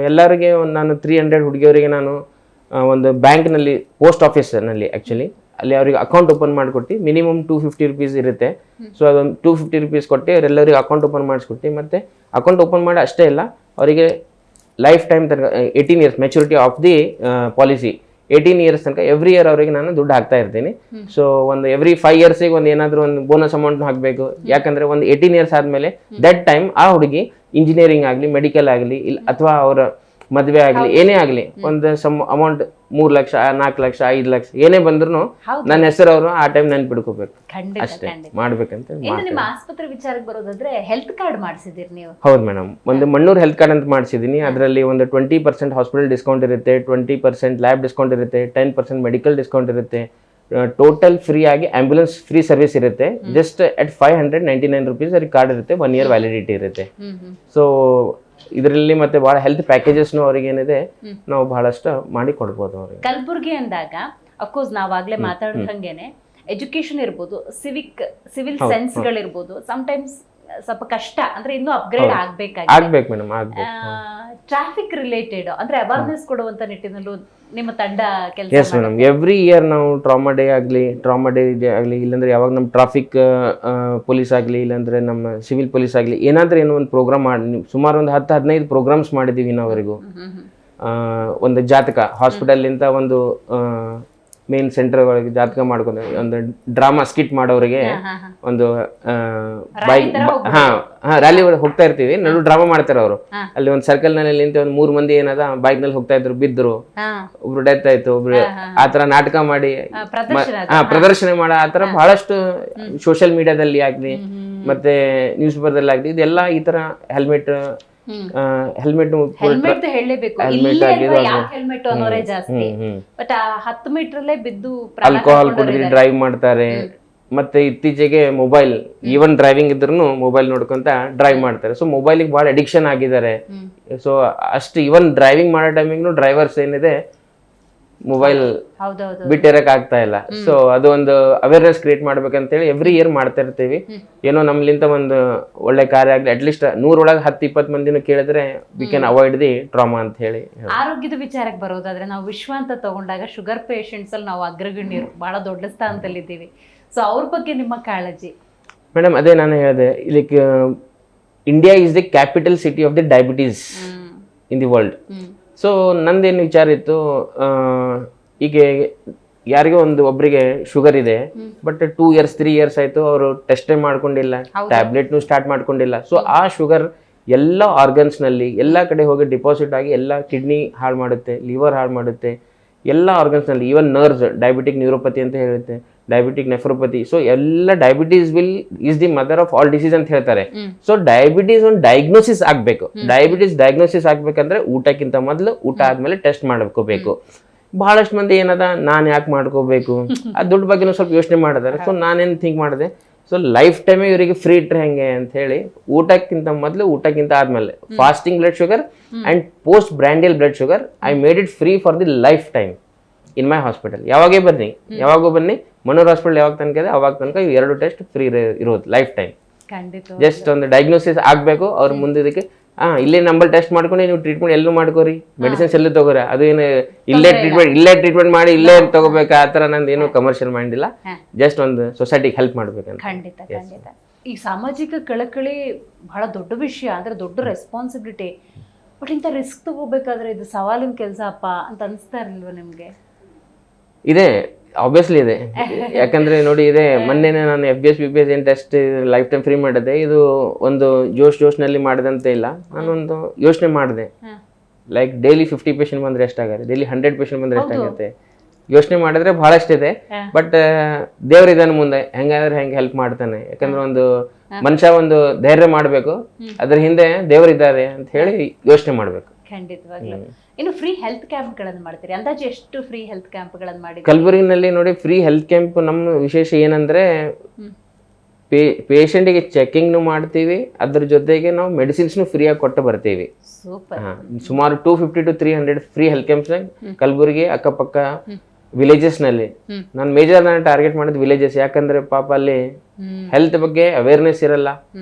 Speaker 3: ಎಲ್ಲರಿಗೆ ನಾನು 300 ಹುಡುಗಿಯವರಿಗೆ ನಾನು ಒಂದು ಬ್ಯಾಂಕ್ನಲ್ಲಿ ಪೋಸ್ಟ್ ಆಫೀಸ್ನಲ್ಲಿ ಆ್ಯಕ್ಚುಲಿ ಅಲ್ಲಿ ಅವ್ರಿಗೆ ಅಕೌಂಟ್ ಓಪನ್ ಮಾಡಿಕೊಟ್ಟು ಮಿನಿಮಮ್ 250 ರೂಪೀಸ್ ಇರುತ್ತೆ. ಸೊ ಅದೊಂದು 250 ರೂಪೀಸ್ ಕೊಟ್ಟು ಅವರೆಲ್ಲರಿಗೆ ಅಕೌಂಟ್ ಓಪನ್ ಮಾಡಿಸ್ಕೊಟ್ಟು ಮತ್ತೆ ಅಕೌಂಟ್ ಓಪನ್ ಮಾಡಿ ಅಷ್ಟೇ ಇಲ್ಲ, ಅವರಿಗೆ ಲೈಫ್ ಟೈಮ್ ತನಕ 18 years maturity of the policy 18 years ತನಕ ಎವ್ರಿ ಇಯರ್ ಅವರಿಗೆ ನಾನು ದುಡ್ಡು ಹಾಕ್ತಾ ಇರ್ತೀನಿ. ಸೊ ಒಂದು ಎವ್ರಿ 5 ಇಯರ್ಸಿಗೆ ಒಂದು ಏನಾದರೂ ಒಂದು ಬೋನಸ್ ಅಮೌಂಟ್ ಹಾಕಬೇಕು. ಯಾಕಂದ್ರೆ ಒಂದು 18 ಇಯರ್ಸ್ ಆದಮೇಲೆ ದಟ್ ಟೈಮ್ ಆ ಹುಡುಗಿ ಇಂಜಿನಿಯರಿಂಗ್ ಆಗಲಿ ಮೆಡಿಕಲ್ ಆಗಲಿ ಇಲ್ಲ ಅಥವಾ ಅವರ ಮದುವೆ ಆಗಲಿ ಏನೇ ಆಗಲಿ ಒಂದು ಸಮ್ ಅಮೌಂಟ್ 3 ಲಕ್ಷ 4 ಲಕ್ಷ 5 ಲಕ್ಷ ಏನೇ ಬಂದ್ರು ನನ್ನ ಹೆಸರು ಅವರು ಆ ಟೈಮ್ ನೆನ್ಪಿಡ್ಕೋಬೇಕು ಅಷ್ಟೇ ಮಾಡ್ಬೇಕಂತ.
Speaker 2: ನಿಮ್ಮ ಆಸ್ಪತ್ರೆ ವಿಚಾರಕ್ಕೆ ಬರೋದಾದ್ರೆ ಹೆಲ್ತ್ ಕಾರ್ಡ್ ಮಾಡಿಸಿದಿರಿ ನೀವು?
Speaker 3: ಹೌದು ಮೇಡಮ್, ಒಂದು ಮಣ್ಣೂರ್ ಹೆಲ್ತ್ ಕಾರ್ಡ್ ಅಂತ ಮಾಡಿಸಿದೀನಿ. ಅದರಲ್ಲಿ ಒಂದು 20% ಹಾಸ್ಪಿಟಲ್ ಡಿಸ್ಕೌಂಟ್ ಇರುತ್ತೆ, 20% ಲ್ಯಾಬ್ ಡಿಸ್ಕೌಂಟ್ ಇರುತ್ತೆ, 10% ಮೆಡಿಕಲ್ ಡಿಸ್ಕೌಂಟ್ ಇರುತ್ತೆ, ಟೋಟಲ್ ಫ್ರೀ ಆಗಿ ಆಂಬ್ಯುಲೆನ್ಸ್ ಫ್ರೀ ಸರ್ವಿಸ್ ಇರುತ್ತೆ. ಜಸ್ಟ್ ಅಟ್ 599 ರೂಪೀಸ್ ಅವ್ರಿಗೆ ಕಾರ್ಡ್ ಇರುತ್ತೆ, 1 ಇಯರ್ ವ್ಯಾಲಿಡಿಟಿ ಇರುತ್ತೆ. ಸೊ ಇದರಲ್ಲಿ ಮತ್ತೆ ಬಹಳ ಹೆಲ್ತ್ ಪ್ಯಾಕೇಜಸ್ ಅವ್ರಿಗೆ ಏನಿದೆ ನಾವು ಬಹಳಷ್ಟು ಮಾಡಿ ಕೊಡ್ಬೋದು ಅವ್ರಿಗೆ.
Speaker 2: ಕಲಬುರ್ಗಿ ಅಂದಾಗ ಅಫ್ಕೋರ್ಸ್ ನಾವಾಗ್ಲೇ ಮಾತಾಡ್ದಂಗೆನೆ ಎಜುಕೇಶನ್ ಇರ್ಬೋದು, ಸಿವಿಲ್ ಸೆನ್ಸ್ ಗಳಿರ್ಬೋದು, ಸಮ್ಟೈಮ್ಸ್ ಸ್ವಲ್ಪ ಕಷ್ಟ ಅಂದ್ರೆ ಇನ್ನೂ ಅಪ್ಗ್ರೇಡ್
Speaker 3: ಆಗ್ಬೇಕು ಮೇಡಮ್.
Speaker 2: ಟ್ರಾಫಿಕ್ ರಿಲೇಟೆಡ್ ಅಂದ್ರೆ ಅವೇರ್ನೆಸ್ ಕೊಡುವಂತ ನಿಟ್ಟಿನಲ್ಲೂ ನಿಮ್ಮ ತಂಡ ಕೆಲಸ?
Speaker 3: ಎಸ್ ಮೇಡಮ್, ಎವ್ರಿ ಇಯರ್ ನಾವು ಟ್ರಾಮಾ ಡೇ ಆಗಲಿ ಇಲ್ಲಾಂದ್ರೆ ಯಾವಾಗ ನಮ್ಮ ಟ್ರಾಫಿಕ್ ಪೊಲೀಸ್ ಆಗಲಿ ಇಲ್ಲಾಂದ್ರೆ ನಮ್ಮ ಸಿವಿಲ್ ಪೊಲೀಸ್ ಆಗಲಿ ಏನಾದ್ರೂ ಏನೋ ಒಂದು ಪ್ರೋಗ್ರಾಮ್ ಮಾಡಿ ಸುಮಾರು ಒಂದು 10-15 ಪ್ರೋಗ್ರಾಮ್ಸ್ ಮಾಡಿದ್ದೀವಿ ಇನ್ನವರೆಗೂ. ಒಂದು ಜಾತಕ ಹಾಸ್ಪಿಟಲ್ ಒಂದು ಮೇನ್ ಸೆಂಟರ್ ಒಳಗೆ ಜಾತಕ ಮಾಡ್ಕೊಂಡು ಒಂದು ಡ್ರಾಮಾ ಸ್ಕಿಟ್ ಮಾಡೋರಿಗೆ ಒಂದು ಬೈಕ್ ರ್ಯಾಲಿ ಹೋಗ್ತಾ ಇರ್ತೀವಿ, ನಡು ಡ್ರಾಮಾ ಮಾಡ್ತಾರೆ ಅವರು. ಅಲ್ಲಿ ಒಂದು ಸರ್ಕಲ್ ನಲ್ಲಿ ನಿಂತು ಒಂದು 3 ಮಂದಿ ಏನದ ಬೈಕ್ ನಲ್ಲಿ ಹೋಗ್ತಾ ಇದ್ರು, ಬಿದ್ರು, ಒಬ್ರು ಡೆತ್ ಆಯ್ತು, ಒಬ್ರು ಆತರ ನಾಟಕ ಮಾಡಿ ಪ್ರದರ್ಶನ ಮಾಡ ಆತರ ಬಹಳಷ್ಟು ಸೋಷಿಯಲ್ ಮೀಡಿಯಾದಲ್ಲಿ ಆಗ್ಲಿ ಮತ್ತೆ ನ್ಯೂಸ್ ಪೇಪರ್ದಲ್ಲಿ ಆಗ್ಲಿ ಇದೆಲ್ಲ ಈ ತರ ಹೆಲ್ಮೆಟ್
Speaker 2: ಆಲ್ಕೋಹಾಲ್
Speaker 3: ಕುಡಿದು ಡ್ರೈವ್ ಮಾಡ್ತಾರೆ. ಮತ್ತೆ ಇತ್ತೀಚೆಗೆ ಮೊಬೈಲ್ ಈವನ್ ಡ್ರೈವಿಂಗ್ ಇದ್ರೂ ಮೊಬೈಲ್ ನೋಡ್ಕೊಂತ ಡ್ರೈವ್ ಮಾಡ್ತಾರೆ. ಸೊ ಮೊಬೈಲಿಗೆ ಬಹಳ ಅಡಿಕ್ಷನ್ ಆಗಿದ್ದಾರೆ. ಸೊ ಅಷ್ಟು ಇವನ್ ಡ್ರೈವಿಂಗ್ ಮಾಡೋ ಟೈಮಿಂಗ್ ಡ್ರೈವರ್ಸ್ ಏನಿದೆ ಮೊಬೈಲ್ ಬಿಟ್ಟಿರಕ್ ಆಗ್ತಾ ಇಲ್ಲ. ಸೊ ಅದು ಒಂದು ಅವೇರ್ನೆಸ್ ಕ್ರಿಯೇಟ್ ಮಾಡ್ಬೇಕಂತೇಳಿ ಎವ್ರಿ ಇಯರ್ ಮಾಡ್ತಾ ಇರ್ತೀವಿ. ಏನೋ ನಮ್ಲಿಂದ ಒಂದು ಒಳ್ಳೆ ಕಾರ್ಯ ಆಗ್ಲಿ, ಅಟ್ಲೀಸ್ಟ್ 100 ಒಳಗೆ 10-20 ಮಂದಿನ ಕೇಳಿದ್ರೆ we can avoid the trauma ಅಂತ ಹೇಳಿ.
Speaker 2: ಆರೋಗ್ಯದ ವಿಚಾರಕ್ಕೆ ಬರೋದಾದ್ರೆ ನಾವು ವಿಶ್ವ ಅಂತ ತಗೊಂಡಾಗ ಶುಗರ್ ಪೇಷಂಟ್ಸ್ ಅಲ್ಲಿ ನಾವು ಅಗ್ರಗಣ್ಯರು ಬಹಳ ದೊಡ್ಡ ಸ್ಥಾನದಲ್ಲಿದ್ದೀವಿ. ಸೊ ಅವ್ರ ಬಗ್ಗೆ ನಿಮ್ಮ ಕಾಳಜಿ?
Speaker 3: ಮೇಡಮ್ ಅದೇ ನಾನು ಹೇಳಿದೆ, ಇಲ್ಲಿ India is the capital city of the diabetes in the world. So ನಂದೇನು ವಿಚಾರ ಇತ್ತು, ಈಗ ಯಾರಿಗೋ ಒಬ್ಬರಿಗೆ ಶುಗರ್ ಇದೆ, ಬಟ್ 2 years 3 years ಆಯ್ತು, ಅವರು ಟೆಸ್ಟೇ ಮಾಡ್ಕೊಂಡಿಲ್ಲ, ಟ್ಯಾಬ್ಲೆಟ್ನು ಸ್ಟಾರ್ಟ್ ಮಾಡ್ಕೊಂಡಿಲ್ಲ. ಸೊ ಆ ಶುಗರ್ ಎಲ್ಲ ಆರ್ಗನ್ಸ್ನಲ್ಲಿ ಎಲ್ಲ ಕಡೆ ಹೋಗಿ ಡಿಪಾಸಿಟ್ ಆಗಿ ಎಲ್ಲ ಕಿಡ್ನಿ ಹಾಳು ಮಾಡುತ್ತೆ, ಲಿವರ್ ಹಾಳು ಮಾಡುತ್ತೆ, ಎಲ್ಲ ಆರ್ಗನ್ಸ್ನಲ್ಲಿ, ಈವನ್ ನರ್ವ್ಸ್, ಡಯಾಬಿಟಿಕ್ ನ್ಯೂರೋಪತಿ ಅಂತ ಹೇಳುತ್ತೆ, ಡಯಾಬಿಟಿಕ್ ನೆಫ್ರೋಪತಿ. ಸೊ ಎಲ್ಲ diabetes is the mother of all disease ಅಂತ ಹೇಳ್ತಾರೆ. ಸೊ ಡಯಾಬಿಟೀಸ್ ಒಂದು ಡಯಾಗ್ನೋಸಿಸ್ ಆಗಬೇಕು. ಡಯಾಗ್ನೋಸಿಸ್ ಆಗ್ಬೇಕಂದ್ರೆ ಊಟಕ್ಕಿಂತ ಮೊದಲು, ಊಟ ಆದ್ಮೇಲೆ ಟೆಸ್ಟ್ ಮಾಡ್ಕೋಬೇಕು. ಬಹಳಷ್ಟು ಮಂದಿ ಏನದ, ನಾನು ಯಾಕೆ ಮಾಡ್ಕೋಬೇಕು, ಆ ದುಡ್ಡು ಬಗ್ಗೆನೂ ಸ್ವಲ್ಪ ಯೋಚನೆ ಮಾಡಿದಾರೆ. ಸೊ ನಾನೇನು ಥಿಂಕ್ ಮಾಡಿದೆ, ಸೊ ಲೈಫ್ ಟೈಮೇ ಇವರಿಗೆ ಫ್ರೀ ಇಟ್ಟರೆ ಹೆಂಗೆ ಅಂತ ಹೇಳಿ, ಊಟಕ್ಕಿಂತ ಮೊದಲು, ಊಟಕ್ಕಿಂತ ಆದ್ಮೇಲೆ fasting blood sugar and post prandial blood sugar I made it free for the life time in my hospital. ಯಾವಾಗೂ ಬನ್ನಿ ಮನೋರ್ ಹಾಸ್ಪಿಟಲ್ ಯಾವಾಗ ತನಕ ಇದೆ ಅವಾಗ ತನಕ ಇವು 2 ಟೆಸ್ಟ್ ಫ್ರೀ ಇರೋದು ಲೈಫ್ ಟೈಮ್. ಜಸ್ಟ್ ಒಂದು ಡಯಾಗ್ನೋಸಿಸ್ ಆಗಬೇಕು ಅವ್ರ ಮುಂದಿದ್ದಕ್ಕೆ. ಇಲ್ಲೇ ನಂಬಲ್ಲಿ ಟೆಸ್ಟ್ ಮಾಡ್ಕೊಂಡು ನೀವು ಟ್ರೀಟ್ಮೆಂಟ್ ಎಲ್ಲೂ ಮಾಡ್ಕೋರಿ, ಮೆಡಿಸಿನ್ಸ್ ಎಲ್ಲೂ ತಗೋರಿ, ಅದು ಏನು ಇಲ್ಲೇ ಟ್ರೀಟ್ಮೆಂಟ್ ಮಾಡಿ ಇಲ್ಲೇ ತಗೋಬೇಕು, ಆ ಥರ ನಂದು ಏನು ಕಮರ್ಷಿಯಲ್ ಮೈಂಡ್ ಇಲ್ಲ. ಜಸ್ಟ್ ಒಂದು ಸೊಸೈಟಿಗೆ ಹೆಲ್ಪ್ ಮಾಡ್ಬೇಕಂತ.
Speaker 2: ಖಂಡಿತ. ಈ ಸಾಮಾಜಿಕ ಕಳಕಳಿ ಬಹಳ ದೊಡ್ಡ ವಿಷಯ, ಅಂದ್ರೆ ದೊಡ್ಡ ರೆಸ್ಪಾನ್ಸಿಬಿಲಿಟಿ. ಬಟ್ ಇಂಥ ರಿಸ್ಕ್ ತಗೋಬೇಕಾದ್ರೆ ಇದು ಸವಾಲಿನ ಕೆಲಸ ಅಪ್ಪ ಅಂತ ಅನಿಸ್ತಾ ಇರಲಿಲ್ವ ನಿಮ್ಗೆ? ಇದೆ,
Speaker 3: ಆಬ್ವಿಯಸ್ಲಿ ಇದೆ. ಯಾಕಂದ್ರೆ ನೋಡಿ, ಇದೆ ಮೊನ್ನೆನೇ ನಾನು FBS PBS ಏನು ಟೆಸ್ಟ್ ಲೈಫ್ ಟೈಮ್ ಫ್ರೀ ಮಾಡಿದೆ. ಇದು ಒಂದು ಜೋಶ್ನಲ್ಲಿ ಮಾಡಿದಂತೆ ಇಲ್ಲ, ನಾನೊಂದು ಯೋಚನೆ ಮಾಡಿದೆ. ಲೈಕ್ ಡೈಲಿ 50 ಪೇಷಂಟ್ ಬಂದ್ರೆ ಎಷ್ಟಾಗುತ್ತೆ, ಡೈಲಿ 100 ಪೇಷಂಟ್ ಬಂದ್ರೆ ಎಷ್ಟಾಗುತ್ತೆ, ಯೋಚನೆ ಮಾಡಿದ್ರೆ ಬಹಳಷ್ಟಿದೆ. ಬಟ್ ದೇವ್ರಿದ್ದಾನೆ ಮುಂದೆ, ಹೆಂಗಾದ್ರೆ ಹೆಂಗೆ ಹೆಲ್ಪ್ ಮಾಡ್ತಾನೆ. ಯಾಕಂದ್ರೆ ಒಂದು ಮನುಷ್ಯ ಒಂದು ಧೈರ್ಯ ಮಾಡಬೇಕು, ಅದ್ರ ಹಿಂದೆ ದೇವರಿದ್ದಾರೆ ಅಂತ ಹೇಳಿ ಯೋಚನೆ ಮಾಡ್ಬೇಕು.
Speaker 2: ಖಂಡಿತವಾಗ್ಲೂ. ಇನ್ನು ಫ್ರೀ ಹೆಲ್ತ್ ಕ್ಯಾಂಪ್ಗಳನ್ನು ಮಾಡ್ತೀರಿ, ಅಂದಾಜು ಎಷ್ಟು ಫ್ರೀ ಹೆಲ್ತ್ ಕ್ಯಾಂಪ್ಗಳನ್ನು ಮಾಡಿ?
Speaker 3: ಕಲಬುರಗಿನಲ್ಲಿ ನೋಡಿ, ಫ್ರೀ ಹೆಲ್ತ್ ಕ್ಯಾಂಪ್ ನಮ್ಮ ವಿಶೇಷ ಏನಂದ್ರೆ, ಪೇಷಂಟಿಗೆ ಚೆಕಿಂಗ್ನು ಮಾಡ್ತೀವಿ, ಅದ್ರ ಜೊತೆಗೆ ನಾವು ಮೆಡಿಸಿನ್ಸ್ನು ಫ್ರೀಯಾಗಿ ಕೊಟ್ಟು ಬರ್ತೀವಿ. ಸುಮಾರು 250 to 300 free health camps Kalaburagi ಅಕ್ಕಪಕ್ಕ ವಿಲೇಜಸ್ನಲ್ಲಿ. ನಾನು ಮೇಜರ್ ನಾನು ಟಾರ್ಗೆಟ್ ಮಾಡಿದ ವಿಲೇಜಸ್. ಯಾಕಂದ್ರೆ ಪಾಪ ಅಲ್ಲಿ ಹೆಲ್ತ್ ಬಗ್ಗೆ ಅವೇರ್ನೆಸ್ ಇರಲ್ಲ,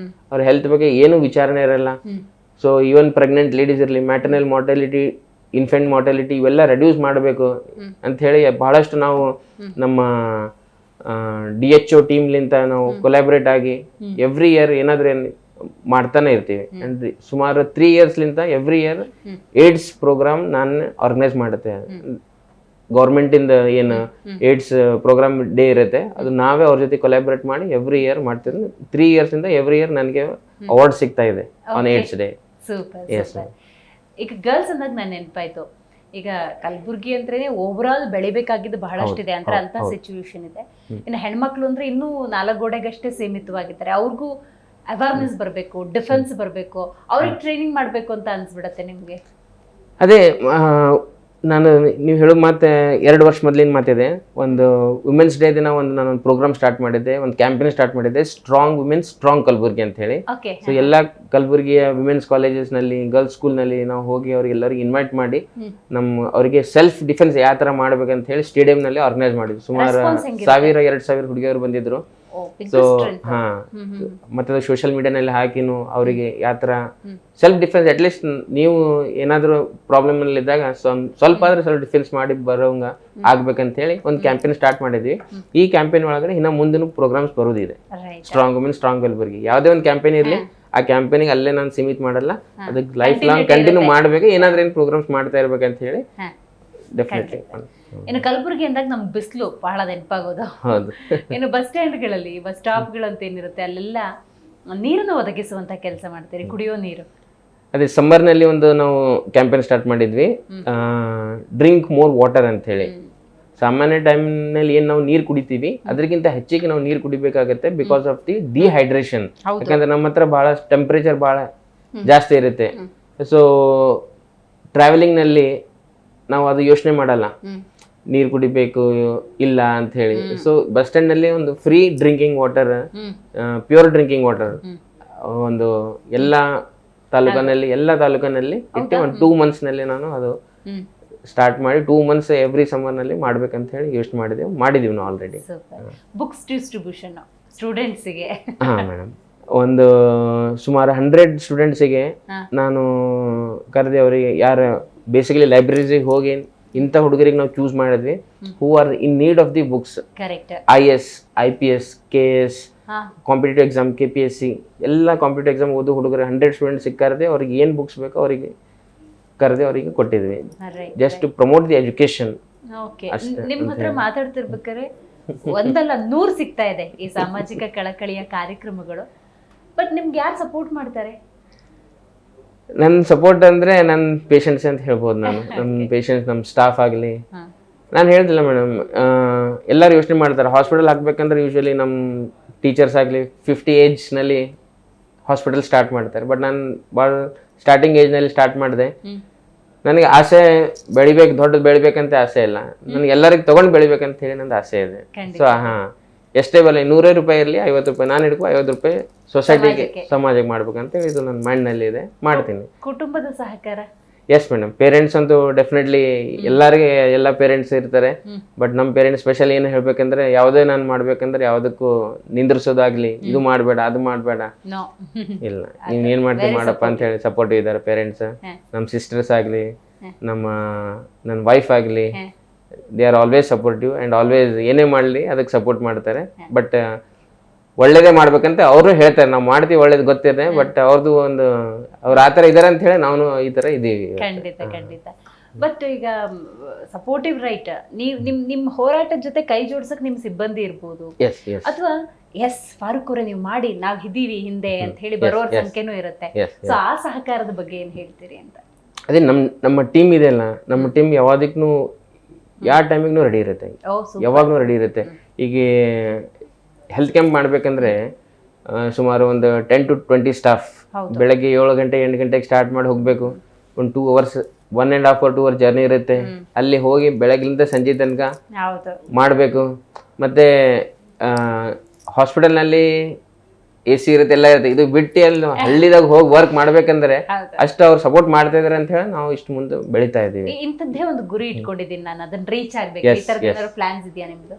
Speaker 3: ಅವ್ರ ಹೆಲ್ತ್ ಬಗ್ಗೆ ಏನು ವಿಚಾರಣೆ ಇರಲ್ಲ. ಸೊ ಈವನ್ ಪ್ರೆಗ್ನೆಂಟ್ ಲೇಡೀಸ್ ಇರಲಿ, ಮ್ಯಾಟರ್ನಲ್ ಮಾರ್ಟಾಲಿಟಿ, ಇನ್ಫೆಂಟ್ ಮಾರ್ಟಾಲಿಟಿ ಇವೆಲ್ಲ ರೆಡ್ಯೂಸ್ ಮಾಡಬೇಕು ಅಂತ ಹೇಳಿ ಬಹಳಷ್ಟು ನಾವು ನಮ್ಮ DHO ಟೀಮ್ಲಿಂದ ನಾವು ಕೊಲಾಬ್ರೇಟ್ ಆಗಿ ಎವ್ರಿ ಇಯರ್ ಏನಾದ್ರೂ ಮಾಡ್ತಾನೆ ಇರ್ತೀವಿ. ಅಂಡ್ ಸುಮಾರು 3 yearsಲಿಂದ ಎವ್ರಿ ಇಯರ್ ಏಡ್ಸ್ ಪ್ರೋಗ್ರಾಮ್ ನಾನು ಆರ್ಗನೈಸ್ ಮಾಡುತ್ತೆ. ಗೌರ್ಮೆಂಟ್ ಇಂದ ಏನು ಏಡ್ಸ್ ಪ್ರೋಗ್ರಾಮ್ ಡೇ ಇರುತ್ತೆ, ಅದು ನಾವೇ ಅವ್ರ ಜೊತೆ ಕೊಲಾಬ್ರೇಟ್ ಮಾಡಿ ಎವ್ರಿ ಇಯರ್ ಮಾಡ್ತಿದ್ವಿ. 3 yearsನಿಂದ ಎವ್ರಿ ಇಯರ್ ನನಗೆ ಅವಾರ್ಡ್ ಸಿಗ್ತಾ ಇದೆ ಆನ್ ಏಡ್ಸ್ ಡೇ.
Speaker 2: ಈಗ ಗರ್ಲ್ಸ್ ಅಂದಾಗ ನಾನು ನೆನಪಾಯ್ತು, ಈಗ ಕಲಬುರ್ಗಿ ಅಂದ್ರೇನೆ ಓವರ್ ಆಲ್ ಬೆಳಿಬೇಕಾಗಿದ್ದು ಬಹಳಷ್ಟಿದೆ ಅಂದ್ರೆ ಅಂತ ಸಿಚುವೇಶನ್ ಇದೆ. ಇನ್ನು ಹೆಣ್ಮಕ್ಳು ಅಂದ್ರೆ ಇನ್ನೂ 4 ಗೋಡೆಗಷ್ಟೇ ಸೀಮಿತವಾಗಿದ್ದಾರೆ. ಅವ್ರಿಗೂ ಅವೇರ್ನೆಸ್ ಬರಬೇಕು, ಡಿಫೆನ್ಸ್ ಬರಬೇಕು, ಅವ್ರಿಗೆ ಟ್ರೈನಿಂಗ್ ಮಾಡಬೇಕು ಅಂತ ಅನ್ಸ್ಬಿಡತ್ತೆ ನಿಮ್ಗೆ?
Speaker 3: ಅದೇ ನಾನು ನೀವು ಹೇಳೋ ಮಾತೆ 2 ವರ್ಷ ಮೊದಲಿನ ಮಾತಿದೆ. ಒಂದು ವುಮೆನ್ಸ್ ಡೇ ದಿನ ನಾನೊಂದು ಪ್ರೋಗ್ರಾಮ್ ಸ್ಟಾರ್ಟ್ ಮಾಡಿದ್ದೆ, ಒಂದು ಕ್ಯಾಂಪೇನ್ ಸ್ಟಾರ್ಟ್ ಮಾಡಿದ್ದೆ, ಸ್ಟ್ರಾಂಗ್ ವುಮೆನ್ಸ್ ಸ್ಟ್ರಾಂಗ್ ಕಲಬುರ್ಗಿ ಅಂತ ಹೇಳಿ. ಸೊ ಎಲ್ಲ ಕಲಬುರ್ಗಿಯ ವಿಮೆನ್ಸ್ ಕಾಲೇಜಸ್ನಲ್ಲಿ, ಗರ್ಲ್ಸ್ ಸ್ಕೂಲ್ನಲ್ಲಿ ನಾವು ಹೋಗಿ ಅವ್ರಿಗೆಲ್ಲರಿಗೆ ಇನ್ವೈಟ್ ಮಾಡಿ ಅವರಿಗೆ ಸೆಲ್ಫ್ ಡಿಫೆನ್ಸ್ ಯಾವ ಥರ ಮಾಡ್ಬೇಕಂತ ಹೇಳಿ ಸ್ಟೇಡಿಯಂನಲ್ಲಿ ಆರ್ಗನೈಸ್ ಮಾಡಿದ್ವಿ. ಸುಮಾರು 1000-2000 ಹುಡುಗಿಯರು ಬಂದಿದ್ರು. ಸೊ ಮತ್ತೆ ಸೋಷಿಯಲ್ ಮೀಡಿಯಾನಲ್ಲಿ ಹಾಕಿನು ಅವರಿಗೆ ಯಾವ ಥರ ಸೆಲ್ಫ್ ಡಿಫೆನ್ಸ್, ಅಟ್ಲೀಸ್ಟ್ ನೀವು ಏನಾದರೂ ಪ್ರಾಬ್ಲಮ್ ಅಲ್ಲಿ ಇದ್ದಾಗ ಸ್ವಲ್ಪ ಆದ್ರೆ ಸೆಲ್ಫ್ ಡಿಫೆನ್ಸ್ ಮಾಡಿ ಬರೋಂಗ ಆಗ್ಬೇಕಂತ ಹೇಳಿ ಒಂದು ಕ್ಯಾಂಪೇನ್ ಸ್ಟಾರ್ಟ್ ಮಾಡಿದ್ವಿ. ಈ ಕ್ಯಾಂಪೇನ್ ಒಳಗಡೆ ಇನ್ನ ಮುಂದಿನ ಪ್ರೋಗ್ರಾಮ್ಸ್ ಬರೋದಿದೆ. ಸ್ಟ್ರಾಂಗ್ ವುಮೆನ್ ಸ್ಟ್ರಾಂಗ್ ಕಲಬುರ್ಗಿ ಯಾವುದೇ ಒಂದು ಕ್ಯಾಂಪೇನ್ ಇರಲಿ, ಆ ಕ್ಯಾಂಪೇನಿಗೆ ಅಲ್ಲೇ ನಾನು ಸೀಮಿತ ಮಾಡಲ್ಲ, ಅದಕ್ಕೆ ಲೈಫ್ ಲಾಂಗ್ ಕಂಟಿನ್ಯೂ ಮಾಡ್ಬೇಕು. ಏನಾದ್ರೂ ಏನು ಪ್ರೋಗ್ರಾಮ್ಸ್ ಮಾಡ್ತಾ ಇರ್ಬೇಕಂತ ಹೇಳಿ ಡೆಫಿನೆಟ್ಲಿ.
Speaker 2: ಇನ್ನು ಕಲಬುರ್ಗಿ ಅಂದಾಗ ನಮ್ಗೆ ಬಿಸಿಲು ಬಹಳ ನೆನಪಾಗೋದು. ಇನ್ನು ಬಸ್ ಸ್ಟ್ಯಾಂಡ್ಗಳಲ್ಲಿ, ಬಸ್ ಸ್ಟಾಪ್ಗಳಂತ ಏನಿರುತ್ತೆ ಅಲ್ಲೆಲ್ಲ ನೀರನ್ನು ಒದಗಿಸುವಂತ ಕೆಲಸ ಮಾಡ್ತೀರಿ, ಕುಡಿಯೋ ನೀರು.
Speaker 3: ಅದೇ ಸಮ್ಮರ್ನಲ್ಲಿ ಒಂದು ನಾವು ಕ್ಯಾಂಪೇನ್ ಸ್ಟಾರ್ಟ್ ಮಾಡಿದ್ವಿ, ಡ್ರಿಂಕ್ ಮೋರ್ ವಾಟರ್ ಅಂತ ಹೇಳಿ. ಸಾಮಾನ್ಯ ಟೈಮ್ನಲ್ಲಿ ಏನು ನಾವು ನೀರು ಕುಡಿತೀವಿ ಅದಕ್ಕಿಂತ ಹೆಚ್ಚಿಗೆ ನಾವು ನೀರು ಕುಡಿಬೇಕಾಗತ್ತೆ, ಬಿಕಾಸ್ ಆಫ್ ದಿ ಡಿಹೈಡ್ರೇಷನ್. ಯಾಕಂದ್ರೆ ನಮ್ಮ ಹತ್ರ ಬಹಳ ಟೆಂಪರೇಚರ್ ಬಹಳ ಜಾಸ್ತಿ ಇರುತ್ತೆ. ಸೊ ಟ್ರಾವೆಲಿಂಗ್ನಲ್ಲಿ ನಾವು ಅದು ಯೋಚನೆ ಮಾಡಲ್ಲ, ನೀರು ಕುಡಿಬೇಕು ಇಲ್ಲ ಅಂತ ಹೇಳಿ. ಸೊ ಬಸ್ ಸ್ಟ್ಯಾಂಡ್ ನಲ್ಲಿ ಒಂದು free drinking water, pure drinking water ಒಂದು ಎಲ್ಲ ತಾಲೂಕಿನಲ್ಲಿ ಇಟ್ಟು ಒಂದು 2 monthsನಲ್ಲಿ ನಾನು ಅದು ಸ್ಟಾರ್ಟ್ ಮಾಡಿ 2 months ಎವ್ರಿ ಸಮ್ಮರ್ನಲ್ಲಿ ಮಾಡ್ಬೇಕಂತ ಹೇಳಿ ಯೋಚನೆ ಮಾಡಿದೀವಿ ನಾವು ಆಲ್ರೆಡಿ.
Speaker 2: Books distribution ಸ್ಟೂಡೆಂಟ್ಸಿಗೆ?
Speaker 3: ಹಾ ಮೇಡಮ್, ಒಂದು ಸುಮಾರು 100 ಸ್ಟೂಡೆಂಟ್ಸಿಗೆ ನಾನು ಕರೆದಿ. ಅವರಿಗೆ ಯಾರು ಬೇಸಿಕಲಿ ಲೈಬ್ರರಿಗೆ ಹೋಗಿ ಇಂಥ ಹುಡುಗರಿಗೆ ನಾವು ಚೂಸ್ ಮಾಡಿದ್ವಿ who are in need of the books. IS, IPS, KS competitive exam KPSC ಎಲ್ಲ ಕಾಂಪಿಟೇಟಿವ್ ಎಕ್ಸಾಮ್ ಓದು ಹುಡುಗರು 100 ಸ್ಟೂಡೆಂಟ್ಸ್ ಸಿಕ್ಕಾರದೆ ಅವ್ರಿಗೆ ಏನು ಬುಕ್ಸ್ ಬೇಕೋ ಅವರಿಗೆ ಕರೆದೆ ಅವರಿಗೆ ಕೊಟ್ಟಿದ್ವಿ, just to promote the education.
Speaker 2: ನಿಮ್ಮ ಹತ್ರ ಮಾತಾಡ್ತಿರ್ಬೇಕಾದ್ರೆ ಒಂದಲ್ಲ 100 ಸಿಗ್ತಾ ಇದೆ ಈ ಸಾಮಾಜಿಕ ಕಳಕಳಿಯ ಕಾರ್ಯಕ್ರಮಗಳು. ಬಟ್ ನಿಮ್ಗೆ ಯಾರು ಸಪೋರ್ಟ್ ಮಾಡ್ತಾರೆ?
Speaker 3: ನನ್ನ ಸಪೋರ್ಟ್ ಅಂದರೆ ನನ್ನ ಪೇಷಂಟ್ಸ್ ಅಂತ ಹೇಳ್ಬೋದು. ನಮ್ಮ ಪೇಷಂಟ್ಸ್, ನಮ್ಮ ಸ್ಟಾಫ್ ಆಗಲಿ. ನಾನು ಹೇಳ್ತಿಲ್ಲ ಮೇಡಮ್, ಎಲ್ಲರೂ ಯೋಚನೆ ಮಾಡ್ತಾರೆ ಹಾಸ್ಪಿಟಲ್ ಹಾಕ್ಬೇಕಂದ್ರೆ ಯೂಶ್ವಲಿ ನಮ್ಮ ಟೀಚರ್ಸ್ ಆಗಲಿ 50 ಏಜ್ನಲ್ಲಿ ಹಾಸ್ಪಿಟಲ್ ಸ್ಟಾರ್ಟ್ ಮಾಡ್ತಾರೆ. ಬಟ್ ನಾನು ಭಾಳ ಸ್ಟಾರ್ಟಿಂಗ್ ಏಜ್ನಲ್ಲಿ ಸ್ಟಾರ್ಟ್ ಮಾಡಿದೆ. ನನಗೆ ಆಸೆ ಬೆಳಿಬೇಕು, ದೊಡ್ಡದು ಬೆಳಿಬೇಕಂತ ಆಸೆ ಇಲ್ಲ, ನನಗೆ ಎಲ್ಲರಿಗೆ ತೊಗೊಂಡು ಬೆಳಿಬೇಕಂತ ಹೇಳಿ ನಂದು ಆಸೆ ಇದೆ. ಸೊ ಎಷ್ಟೇ ಬೆಲೆ 100 ರೂಪಾಯಿ ಇರಲಿ, 50 ರೂಪಾಯಿ ನಾನು ಹಿಡ್ಕೊ 50 ರೂಪಾಯಿ ಸೊಸೈಟಿಗೆ, ಸಮಾಜಕ್ಕೆ ಮಾಡ್ಬೇಕಂತ ಇದು ನನ್ನ ಮೈಂಡ್ನಲ್ಲಿ ಇದೆ, ಮಾಡ್ತೀನಿ.
Speaker 2: ಕುಟುಂಬದ ಸಹಕಾರ?
Speaker 3: ಎಸ್ ಮೇಡಮ್, ಪೇರೆಂಟ್ಸ್ ಅಂತೂ ಡೆಫಿನೆಟ್ಲಿ ಎಲ್ಲರಿಗೆ ಎಲ್ಲ ಪೇರೆಂಟ್ಸ್ ಇರ್ತಾರೆ. ಬಟ್ ನಮ್ಮ ಪೇರೆಂಟ್ಸ್ ಸ್ಪೆಷಲ್ ಏನು ಹೇಳ್ಬೇಕಂದ್ರೆ ಯಾವುದೇ ನಾನು ಮಾಡ್ಬೇಕಂದ್ರೆ ಯಾವುದಕ್ಕೂ ನಿಂದ್ರಿಸೋದಾಗ್ಲಿ, ಇದು ಮಾಡಬೇಡ ಅದು ಮಾಡಬೇಡ, ಇಲ್ಲ ನೀನು ಏನು ಮಾಡ್ತೀವಿ ಮಾಡಪ್ಪ ಅಂತ ಹೇಳಿ ಸಪೋರ್ಟಿವ್ ಇದ್ದಾರೆ ಪೇರೆಂಟ್ಸ್. ನಮ್ಮ ಸಿಸ್ಟರ್ಸ್ ಆಗಲಿ, ನನ್ನ ವೈಫ್ ಆಗಲಿ, they are always supportive and always ಏನೇ ಮಾಡಲಿ ಅದಕ್ಕೆ ಸಪೋರ್ಟ್ ಮಾಡ್ತಾರೆ. ಬಟ್ ಒಳ್ಳೇದೇ ಮಾಡ್ಬೇಕಂತ ಅವರು ಹೇಳ್ತಾರೆ, ನಾವು ಮಾಡ್ತೀವಿ ಒಳ್ಳೇದು ಗೊತ್ತಿದೆ. ಬಟ್ ಅವ್ರದ್ದು ಒಂದು ಅವ್ರು ಆ ಥರ ಇದ್ದಾರೆ ಅಂತ ಹೇಳಿ ನಾವು ಈ ಥರ ಇದ್ದೀವಿ.
Speaker 2: ಖಂಡಿತ. ಬಟ್ ಈಗ ಸಪೋರ್ಟಿವ್ ರೈಟ್, ನೀವು ನಿಮ್ಮ ಹೋರಾಟದ ಜೊತೆ ಕೈ ಜೋಡ್ಸಕ್ ನಿಮ್ ಸಿಬ್ಬಂದಿ ಇರ್ಬೋದು, ಅಥವಾ ಫಾರೂಕ್ ಅವರೇ ನೀವು ಮಾಡಿ ನಾವ್ ಇದೀವಿ ಹಿಂದೆ ಅಂತ ಹೇಳಿ ಬರೋರ ಸಂಖ್ಯೆನೂ ಇರುತ್ತೆ. ಸೊ ಆ ಸಹಕಾರದ ಬಗ್ಗೆ ಏನ್ ಹೇಳ್ತೀರಿ ಅಂತ?
Speaker 3: ಅದೇ ನಮ್ಮ ಟೀಮ್ ಇದೆ ಅಲ್ಲ, ನಮ್ಮ ಟೀಮ್ ಯಾವಾಗಕ್ಕೂ ಯಾವ ಟೈಮಿಗೂ ರೆಡಿ ಇರುತ್ತೆ, ಯಾವಾಗಲೂ ರೆಡಿ ಇರುತ್ತೆ. ಈಗ ಹೆಲ್ತ್ ಕ್ಯಾಂಪ್ ಮಾಡ್ಬೇಕಂದ್ರೆ ಸುಮಾರು ಒಂದು 10 to 20 ಸ್ಟಾಫ್, ಬೆಳಗ್ಗೆ 7 ಗಂಟೆ 8 ಗಂಟೆಗೆ ಸ್ಟಾರ್ಟ್ ಮಾಡಿ ಹೋಗಬೇಕು. ಒಂದು 2 hours 1.5 or 2 hour ಜರ್ನಿ ಇರುತ್ತೆ. ಅಲ್ಲಿ ಹೋಗಿ ಬೆಳಗ್ಗಿಂದ ಸಂಜೆ ತನಕ ಮಾಡಬೇಕು. ಮತ್ತು ಹಾಸ್ಪಿಟಲ್ನಲ್ಲಿ AC ಇರುತ್ತೆ, ಎಲ್ಲ ಇರುತ್ತೆ. ಇದು ಬಿಟ್ಟು ಅಲ್ಲಿ ಹಳ್ಳಿದಾಗ ಹೋಗಿ ವರ್ಕ್ ಮಾಡ್ಬೇಕಂದ್ರೆ ಅಷ್ಟು ಅವ್ರು ಸಪೋರ್ಟ್ ಮಾಡ್ತಾ ಇದಾರೆ ಅಂತ ಹೇಳಿ ನಾವು ಇಷ್ಟು ಮುಂದೆ ಬೆಳೀತಾ ಇದೀವಿ.
Speaker 2: ಇಂಥದ್ದೇ ಒಂದು ಗುರಿ ಇಟ್ಕೊಂಡಿದ್ದೀನಿ ನಾನು, ಅದನ್ನ ರೀಚ್ ಆಗ್ಬೇಕು, ಈ ತರದ ಪ್ಲಾನ್ಸ್ ಇದೆಯಾ ನಿಮ್ದು?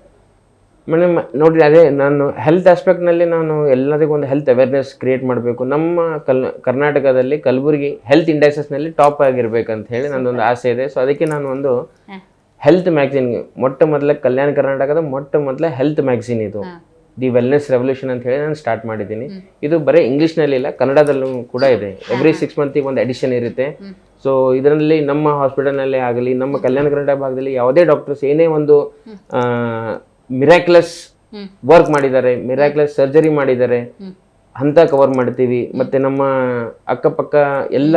Speaker 3: ಮೇಡಮ್ ನೋಡ್ರಿ, ಅದೇ ನಾನು ಹೆಲ್ತ್ ಆಸ್ಪೆಕ್ಟ್ನಲ್ಲಿ ನಾನು ಎಲ್ಲದಕ್ಕೂ ಒಂದು ಹೆಲ್ತ್ ಅವೇರ್ನೆಸ್ ಕ್ರಿಯೇಟ್ ಮಾಡಬೇಕು. ನಮ್ಮ ಕರ್ನಾಟಕದಲ್ಲಿ ಕಲಬುರಗಿ ಹೆಲ್ತ್ ಇಂಡೈಸಸ್ನಲ್ಲಿ ಟಾಪ್ ಆಗಿರ್ಬೇಕಂತ ಹೇಳಿ ನನ್ನೊಂದು ಆಸೆ ಇದೆ. ಸೊ ಅದಕ್ಕೆ ನಾನು ಒಂದು ಹೆಲ್ತ್ ಮ್ಯಾಗ್ಝಿನ್, ಮೊದಲ ಕಲ್ಯಾಣ ಕರ್ನಾಟಕದ ಮೊದಲ ಹೆಲ್ತ್ ಮ್ಯಾಗ್ಝಿನ್ ಇದು ದಿ ವೆಲ್ನೆಸ್ ರೆವಲ್ಯೂಷನ್ ಅಂತ ಹೇಳಿ ನಾನು ಸ್ಟಾರ್ಟ್ ಮಾಡಿದ್ದೀನಿ. ಇದು ಬರೀ ಇಂಗ್ಲೀಷ್ನಲ್ಲಿ ಇಲ್ಲ, ಕನ್ನಡದಲ್ಲೂ ಕೂಡ ಇದೆ. ಎವ್ರಿ 6 months ಒಂದು ಎಡಿಷನ್ ಇರುತ್ತೆ. ಸೊ ಇದರಲ್ಲಿ ನಮ್ಮ ಹಾಸ್ಪಿಟಲ್ನಲ್ಲೇ ಆಗಲಿ, ನಮ್ಮ ಕಲ್ಯಾಣ ಕರ್ನಾಟಕ ಭಾಗದಲ್ಲಿ ಯಾವುದೇ ಡಾಕ್ಟರ್ಸ್ ಏನೇ ಒಂದು ಮಿರಾಕ್ಯುಲಸ್ ವರ್ಕ್ ಮಾಡಿದ್ದಾರೆ, ಮಿರಾಕ್ಯುಲಸ್ ಸರ್ಜರಿ ಮಾಡಿದ್ದಾರೆ ಅಂತ ಕವರ್ ಮಾಡ್ತೀವಿ. ಮತ್ತೆ ನಮ್ಮ ಅಕ್ಕಪಕ್ಕ ಎಲ್ಲ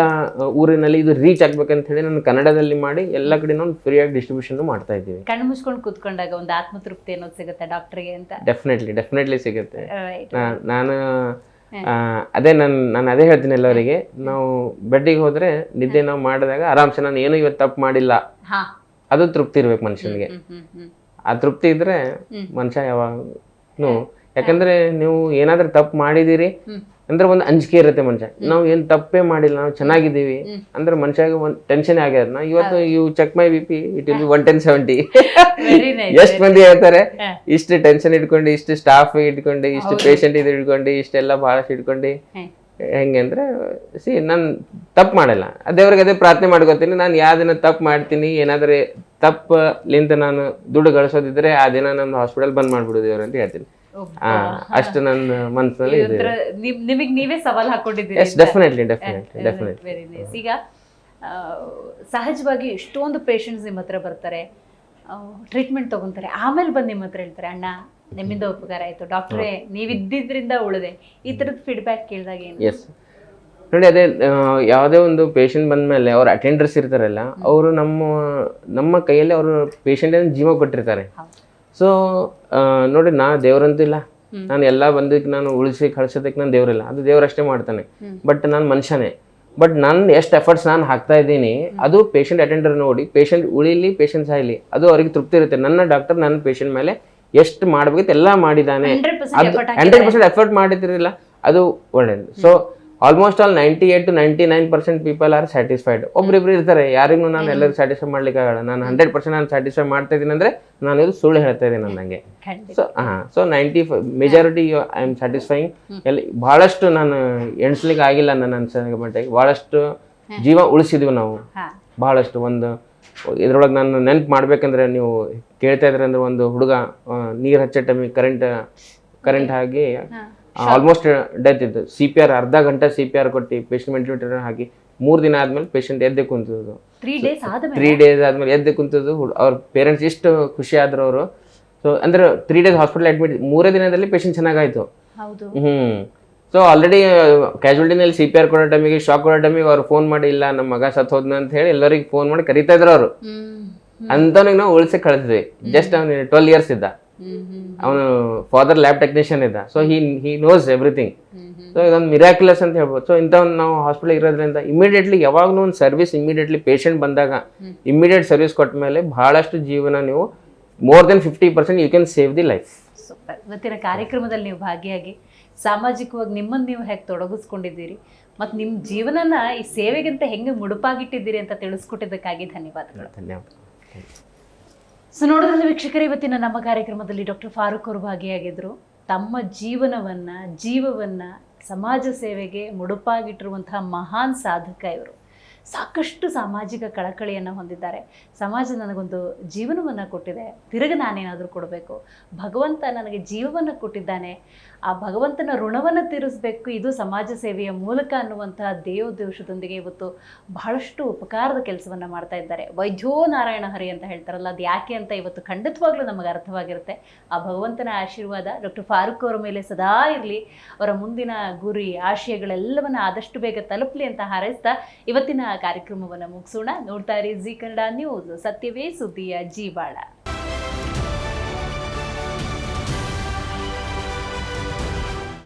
Speaker 3: ಊರಿನಲ್ಲಿ ಇದು ರೀಚ್ ಆಗ್ಬೇಕಂತ ಹೇಳಿ ನಾನು ಕನ್ನಡದಲ್ಲಿ ಮಾಡಿ ಎಲ್ಲ ಕಡೆ ನಾವು ಫ್ರೀಯಾಗಿ ಡಿಸ್ಟ್ರಿಬ್ಯೂಷನ್ ಮಾಡ್ತಾ ಇದ್ದೀವಿ.
Speaker 2: ಕಣ್ಣು ಮುಚ್ಕೊಂಡು ಕೂತ್ಕೊಂಡಾಗ ಒಂದು ಆತ್ಮತೃಪ್ತಿ ಅನ್ನೋದು ಸಿಗುತ್ತೆ ಡಾಕ್ಟರ್ಗೆ ಅಂತ?
Speaker 3: ಡೆಫಿನೆಟ್ಲಿ ಸಿಗುತ್ತೆ. ನಾನು ನಾನು ಅದೇ ಹೇಳ್ತೀನಿ ಎಲ್ಲರಿಗೆ, ನಾವು ಬೆಡ್ಡಿಗೆ ಹೋದ್ರೆ ನಿದ್ದೆ ನಾವು ಮಾಡಿದಾಗ ಆರಾಮ್ಸೆ ನಾನು ಏನು ಇವತ್ತು ತಪ್ಪು ಮಾಡಿಲ್ಲ, ಅದು ತೃಪ್ತಿ ಇರ್ಬೇಕು ಮನುಷ್ಯನಿಗೆ. ಆ ತೃಪ್ತಿ ಇದ್ರೆ ಮನುಷ್ಯ ಯಾವಾಗ್ಲೂ, ಯಾಕಂದ್ರೆ ನೀವು ಏನಾದ್ರೂ ತಪ್ಪು ಮಾಡಿದಿರಿ ಅಂದ್ರೆ ಒಂದು ಅಂಜಿಕೆ ಇರುತ್ತೆ ಮನುಷ್ಯ. ನಾವು ಏನ್ ತಪ್ಪೇ ಮಾಡಿಲ್ಲ, ನಾವು ಚೆನ್ನಾಗಿದ್ದೀವಿ ಅಂದ್ರೆ ಮನುಷ್ಯಗೆ ಒಂದು ಟೆನ್ಷನ್ ಆಗ್ಯದ. ನಾ ಇವತ್ತು you check my BP, it will be 110/70. ಎಷ್ಟು ಮಂದಿ ಹೇಳ್ತಾರೆ ಇಷ್ಟು ಟೆನ್ಷನ್ ಇಟ್ಕೊಂಡು, ಇಷ್ಟು ಸ್ಟಾಫ್ ಇಟ್ಕೊಂಡು, ಇಷ್ಟು ಪೇಷಂಟ್ ಇದು ಇಟ್ಕೊಂಡು, ಇಷ್ಟೆಲ್ಲ ಬಹಳಷ್ಟು ಇಟ್ಕೊಂಡು ಹೆಂಗೆ ಅಂದ್ರೆ ನಾನು ತಪ್ಪು ಮಾಡಲ್ಲ. ದೇವ್ರಿಗೆ ಅದೇ ಪ್ರಾರ್ಥನೆ ಮಾಡ್ಕೋತೀನಿ, ನಾನು ಯಾವ ದಿನ ತಪ್ಪು ಮಾಡ್ತೀನಿ, ಏನಾದ್ರೆ ತಪ್ಪಲಿಂದ ನಾನು ದುಡ್ಡು ಗಳಿಸೋದಿದ್ರೆ ಆ ದಿನ ನನ್ನ ಹಾಸ್ಪಿಟಲ್ ಬಂದ್ ಮಾಡ್ಬಿಡೋದು ದೇವ್ರು ಅಂತ ಹೇಳ್ತೀನಿ. ಅಷ್ಟು ನನ್ನ ಮನಸ್ಸಲ್ಲಿ
Speaker 2: ನಿಮಗೆ ನೀವೇ ಸವಾಲ್ ಹಾಕೊಂಡಿದ್ದೀರಿ.
Speaker 3: ಡೆಫಿನೆಟ್ಲಿ.
Speaker 2: ಈಗ ಸಹಜವಾಗಿ ಎಷ್ಟೊಂದು ಪೇಷಂಟ್ಸ್ ನಿಮ್ಮ ಹತ್ರ ಬರ್ತಾರೆ, ಟ್ರೀಟ್ಮೆಂಟ್ ತಗೊಂತಾರೆ, ಆಮೇಲೆ ಬಂದು ನಿಮ್ಮ ಹತ್ರ ಹೇಳ್ತಾರೆ, ಅಣ್ಣ ನಿಮ್ಮಿಂದ ಉಪಕಾರ ಆಯ್ತು, ಡಾಕ್ಟ್ರೇ ನೀವಿದ್ದಿದ್ರಿಂದ ಉಳಿದೆ, ಈ ಥರದ ಫೀಡ್ಬ್ಯಾಕ್ ಕೇಳಿದಾಗ ಏನು?
Speaker 3: ಎಸ್ ನೋಡಿ, ಅದೇ ಯಾವುದೇ ಒಂದು ಪೇಷಂಟ್ ಬಂದಮೇಲೆ ಅವ್ರ ಅಟೆಂಡರ್ಸ್ ಇರ್ತಾರಲ್ಲ, ಅವರು ನಮ್ಮ ಕೈಯಲ್ಲಿ ಅವರು ಪೇಷಂಟ್ ಜೀವ ಕೊಟ್ಟಿರ್ತಾರೆ. ಸೊ ನೋಡಿ, ನಾ ದೇವ್ರಂತಿಲ್ಲ, ನಾನು ಎಲ್ಲ ಬಂದಕ್ಕೆ ನಾನು ಉಳಿಸಿ ಕಳ್ಸೋದಕ್ಕೆ ನಾನು ದೇವ್ರಿಲ್ಲ, ಅದು ದೇವ್ರಷ್ಟೇ ಮಾಡ್ತಾನೆ. ಬಟ್ ನಾನು ಮನುಷ್ಯನೇ. ಬಟ್ ನಾನು ಎಷ್ಟು ಎಫರ್ಟ್ಸ್ ನಾನು ಹಾಕ್ತಾ ಇದ್ದೀನಿ ಅದು ಪೇಷಂಟ್ ಅಟೆಂಡರ್ ನೋಡಿ, ಪೇಷಂಟ್ ಉಳಿಲಿ ಪೇಷಂಟ್ ಸಾಯ್ಲಿ, ಅದು ಅವ್ರಿಗೆ ತೃಪ್ತಿ ಇರುತ್ತೆ. ನನ್ನ ಡಾಕ್ಟರ್ ನನ್ನ ಪೇಷಂಟ್ ಮೇಲೆ ಎಷ್ಟು ಮಾಡ್ಬೇಕಿತ್ತು ಎಲ್ಲ ಮಾಡಿದ್ದಾನೆ, 100% ಎಫರ್ಟ್ ಮಾಡಿದ್ರಿಲ್ಲ, ಅದು ಒಳ್ಳೇದು. So almost all 98 to 99% people are satisfied. ಒಬ್ರಿಬ್ರು ಇರ್ತಾರೆ, ಯಾರಿಗೂ ನಾನು ಎಲ್ಲರಿಗೂ ಸ್ಯಾಟಿಸ್ಫೈ ಮಾಡ್ಲಿಕ್ಕೆ ಆಗಲ್ಲ. ನಾನು 100% ನಾನು ಸ್ಯಾಟಿಸ್ಫೈ ಮಾಡ್ತಾ ಇದ್ದೀನಿ ಅಂದ್ರೆ ನಾನು ಇದು ಸುಳ್ಳು ಹೇಳ್ತಾ ಇದ್ದೀನಿ ನನಗೆ. So 95 majority I am satisfying. ಎಲ್ಲಿ ಬಹಳಷ್ಟು ನಾನು ಎಣಿಸ್ಲಿಕ್ಕೆ ಆಗಿಲ್ಲ ನನ್ನ ಅನ್ಸೋ ಮಟ್ಟಿಗೆ ಬಹಳಷ್ಟು ಜೀವ ಉಳಿಸಿದ್ವಿ ನಾವು. ಬಹಳಷ್ಟು ಒಂದು ಇದ್ರೊಳಗೆ ನಾನು ನೆನ್ಪು ಮಾಡ್ಬೇಕಂದ್ರೆ, ನೀವು ಕೇಳ್ತಾ ಇದ್ರೆ ಅಂದ್ರೆ, ಒಂದು ಹುಡುಗ ನೀರು ಹಚ್ಚೋ ಟೈಮಿಗೆ ಕರೆಂಟ್ ಆಗಿ ಆಲ್ಮೋಸ್ಟ್ ಡೆತ್ ಇತ್ತು. CPR ಅರ್ಧ ಗಂಟೆ CPR ಕೊಟ್ಟು ಪೇಷಂಟ್ ವೆಂಟಿಲೇಟರ್ ಹಾಕಿ 3 ದಿನ ಆದ್ಮೇಲೆ ಪೇಷಂಟ್ ಎದ್ದೆ ಕುಂತದ್ದು.
Speaker 2: 3 ಡೇಸ್ ಆದ್ಮೇಲೆ
Speaker 3: 3 ಡೇಸ್ ಆದ್ಮೇಲೆ ಎದ್ದೆ ಕುಂತದ್ದು. ಅವ್ರ ಪೇರೆಂಟ್ಸ್ ಇಷ್ಟು ಖುಷಿ ಆದ್ರು ಅವರು. ಸೊ ಅಂದ್ರೆ 3 ಡೇಸ್ ಹಾಸ್ಪಿಟಲ್ ಅಡ್ಮಿಟ್, 3 ದಿನದಲ್ಲಿ ಪೇಷಂಟ್ ಚೆನ್ನಾಗಾಯ್ತು.
Speaker 2: ಹೌದು.
Speaker 3: ಸೊ ಆಲ್ರೆಡಿ ಕ್ಯಾಶುಯಾಲಿಟಿನಲ್ಲಿ CPR ಕೊಡೋ ಟೈಮಿಗೆ, ಶಾಕ್ ಕೊಡೋ ಟೈಮಿಗೆ ಅವ್ರು ಫೋನ್ ಮಾಡಿ, ಇಲ್ಲ ನಮ್ಮ ಮಗ ಸತ್ ಹೋದ್ನ ಅಂತ ಹೇಳಿ ಎಲ್ಲರಿಗೆ ಫೋನ್ ಮಾಡಿ ಕರಿತಾ ಇದ್ರು ಅವರು. ಅಂತವನಿಗೆ ನಾವು ಉಳಿಸಿ ಕಳಿಸಿದ್ವಿ. ಜಸ್ಟ್ ಅವನು 12 ಇಯರ್ಸ್ ಇದ್ದ, ಅವನು ಫಾದರ್ ಲ್ಯಾಬ್ ಟೆಕ್ನಿಷಿಯನ್ ಇದ್ದ. So he knows everything. So ಇದೊಂದು ಮಿರಾಕ್ಯುಲಸ್ ಅಂತ ಹೇಳ್ಬೋದು. ಸೊ ಇಂಥವ್ನು ನಾವು ಹಾಸ್ಪಿಟಲ್ ಇರೋದ್ರಿಂದ ಇಮಿಡಿಯೇಟ್ಲಿ ಯಾವಾಗಲೂ ಒಂದು ಸರ್ವಿಸ್ ಇಮಿಡಿಯೇಟ್ಲಿ ಪೇಷಂಟ್ ಬಂದಾಗ ಇಮಿಡಿಯೇಟ್ ಸರ್ವಿಸ್ ಕೊಟ್ಟ ಮೇಲೆ ಬಹಳಷ್ಟು ಜೀವನ ನೀವು more than 50% you can save the life.
Speaker 2: Super. ಇವತ್ತಿನ ಕಾರ್ಯಕ್ರಮದಲ್ಲಿ ನೀವು ಭಾಗಿಯಾಗಿ ಸಾಮಾಜಿಕವಾಗಿ ನಿಮ್ಮನ್ನು ನೀವು ಹೇಗೆ ತೊಡಗಿಸ್ಕೊಂಡಿದ್ದೀರಿ ಮತ್ತು ನಿಮ್ಮ ಜೀವನನ ಈ ಸೇವೆಗಿಂತ ಹೆಂಗೆ ಮುಡುಪಾಗಿಟ್ಟಿದ್ದೀರಿ ಅಂತ ತಿಳಿಸ್ಕೊಟ್ಟಿದ್ದಕ್ಕಾಗಿ ಧನ್ಯವಾದಗಳು.
Speaker 3: ಧನ್ಯವಾದ.
Speaker 2: ಸೊ ನೋಡೋದ್ರಲ್ಲಿ ವೀಕ್ಷಕರೇ, ಇವತ್ತಿನ ನಮ್ಮ ಕಾರ್ಯಕ್ರಮದಲ್ಲಿ ಡಾಕ್ಟರ್ ಫಾರೂಕ್ ಅವರು ಭಾಗಿಯಾಗಿದ್ದರು. ತಮ್ಮ ಜೀವವನ್ನು ಸಮಾಜ ಸೇವೆಗೆ ಮುಡುಪಾಗಿಟ್ಟಿರುವಂತಹ ಮಹಾನ್ ಸಾಧಕ ಇವರು. ಸಾಕಷ್ಟು ಸಾಮಾಜಿಕ ಕಳಕಳಿಯನ್ನು ಹೊಂದಿದ್ದಾರೆ. ಸಮಾಜ ನನಗೊಂದು ಜೀವನವನ್ನು ಕೊಟ್ಟಿದೆ, ತಿರುಗಿ ನಾನೇನಾದರೂ ಕೊಡಬೇಕು, ಭಗವಂತ ನನಗೆ ಜೀವವನ್ನು ಕೊಟ್ಟಿದ್ದಾನೆ, ಆ ಭಗವಂತನ ಋಣವನ್ನು ತೀರಿಸಬೇಕು, ಇದು ಸಮಾಜ ಸೇವೆಯ ಮೂಲಕ ಅನ್ನುವಂತಹ ದೇವೋದ್ದೇಶದೊಂದಿಗೆ ಇವತ್ತು ಬಹಳಷ್ಟು ಉಪಕಾರದ ಕೆಲಸವನ್ನು ಮಾಡ್ತಾ ಇದ್ದಾರೆ. ವೈದ್ಯೋ ನಾರಾಯಣ ಹರಿ ಅಂತ ಹೇಳ್ತಾರಲ್ಲ, ಅದು ಯಾಕೆ ಅಂತ ಇವತ್ತು ಖಂಡಿತವಾಗ್ಲೂ ನಮಗೆ ಅರ್ಥವಾಗಿರುತ್ತೆ. ಆ ಭಗವಂತನ ಆಶೀರ್ವಾದ ಡಾಕ್ಟರ್ ಫಾರೂಕ್ ಅವರ ಮೇಲೆ ಸದಾ ಇರಲಿ. ಅವರ ಮುಂದಿನ ಗುರಿ ಆಶಯಗಳೆಲ್ಲವನ್ನ ಆದಷ್ಟು ಬೇಗ ತಲುಪಲಿ ಅಂತ ಹಾರೈಸ್ತಾ ಇವತ್ತಿನ ಕಾರ್ಯಕ್ರಮವನ್ನು ಮುಗಿಸೋಣ. ನೋಡ್ತಾ ಇರಿ ಜಿ ಕನ್ನಡ ನ್ಯೂಸ್, ಸತ್ಯವೇ ಸುದ್ದಿಯ ಜೀವಾಳ.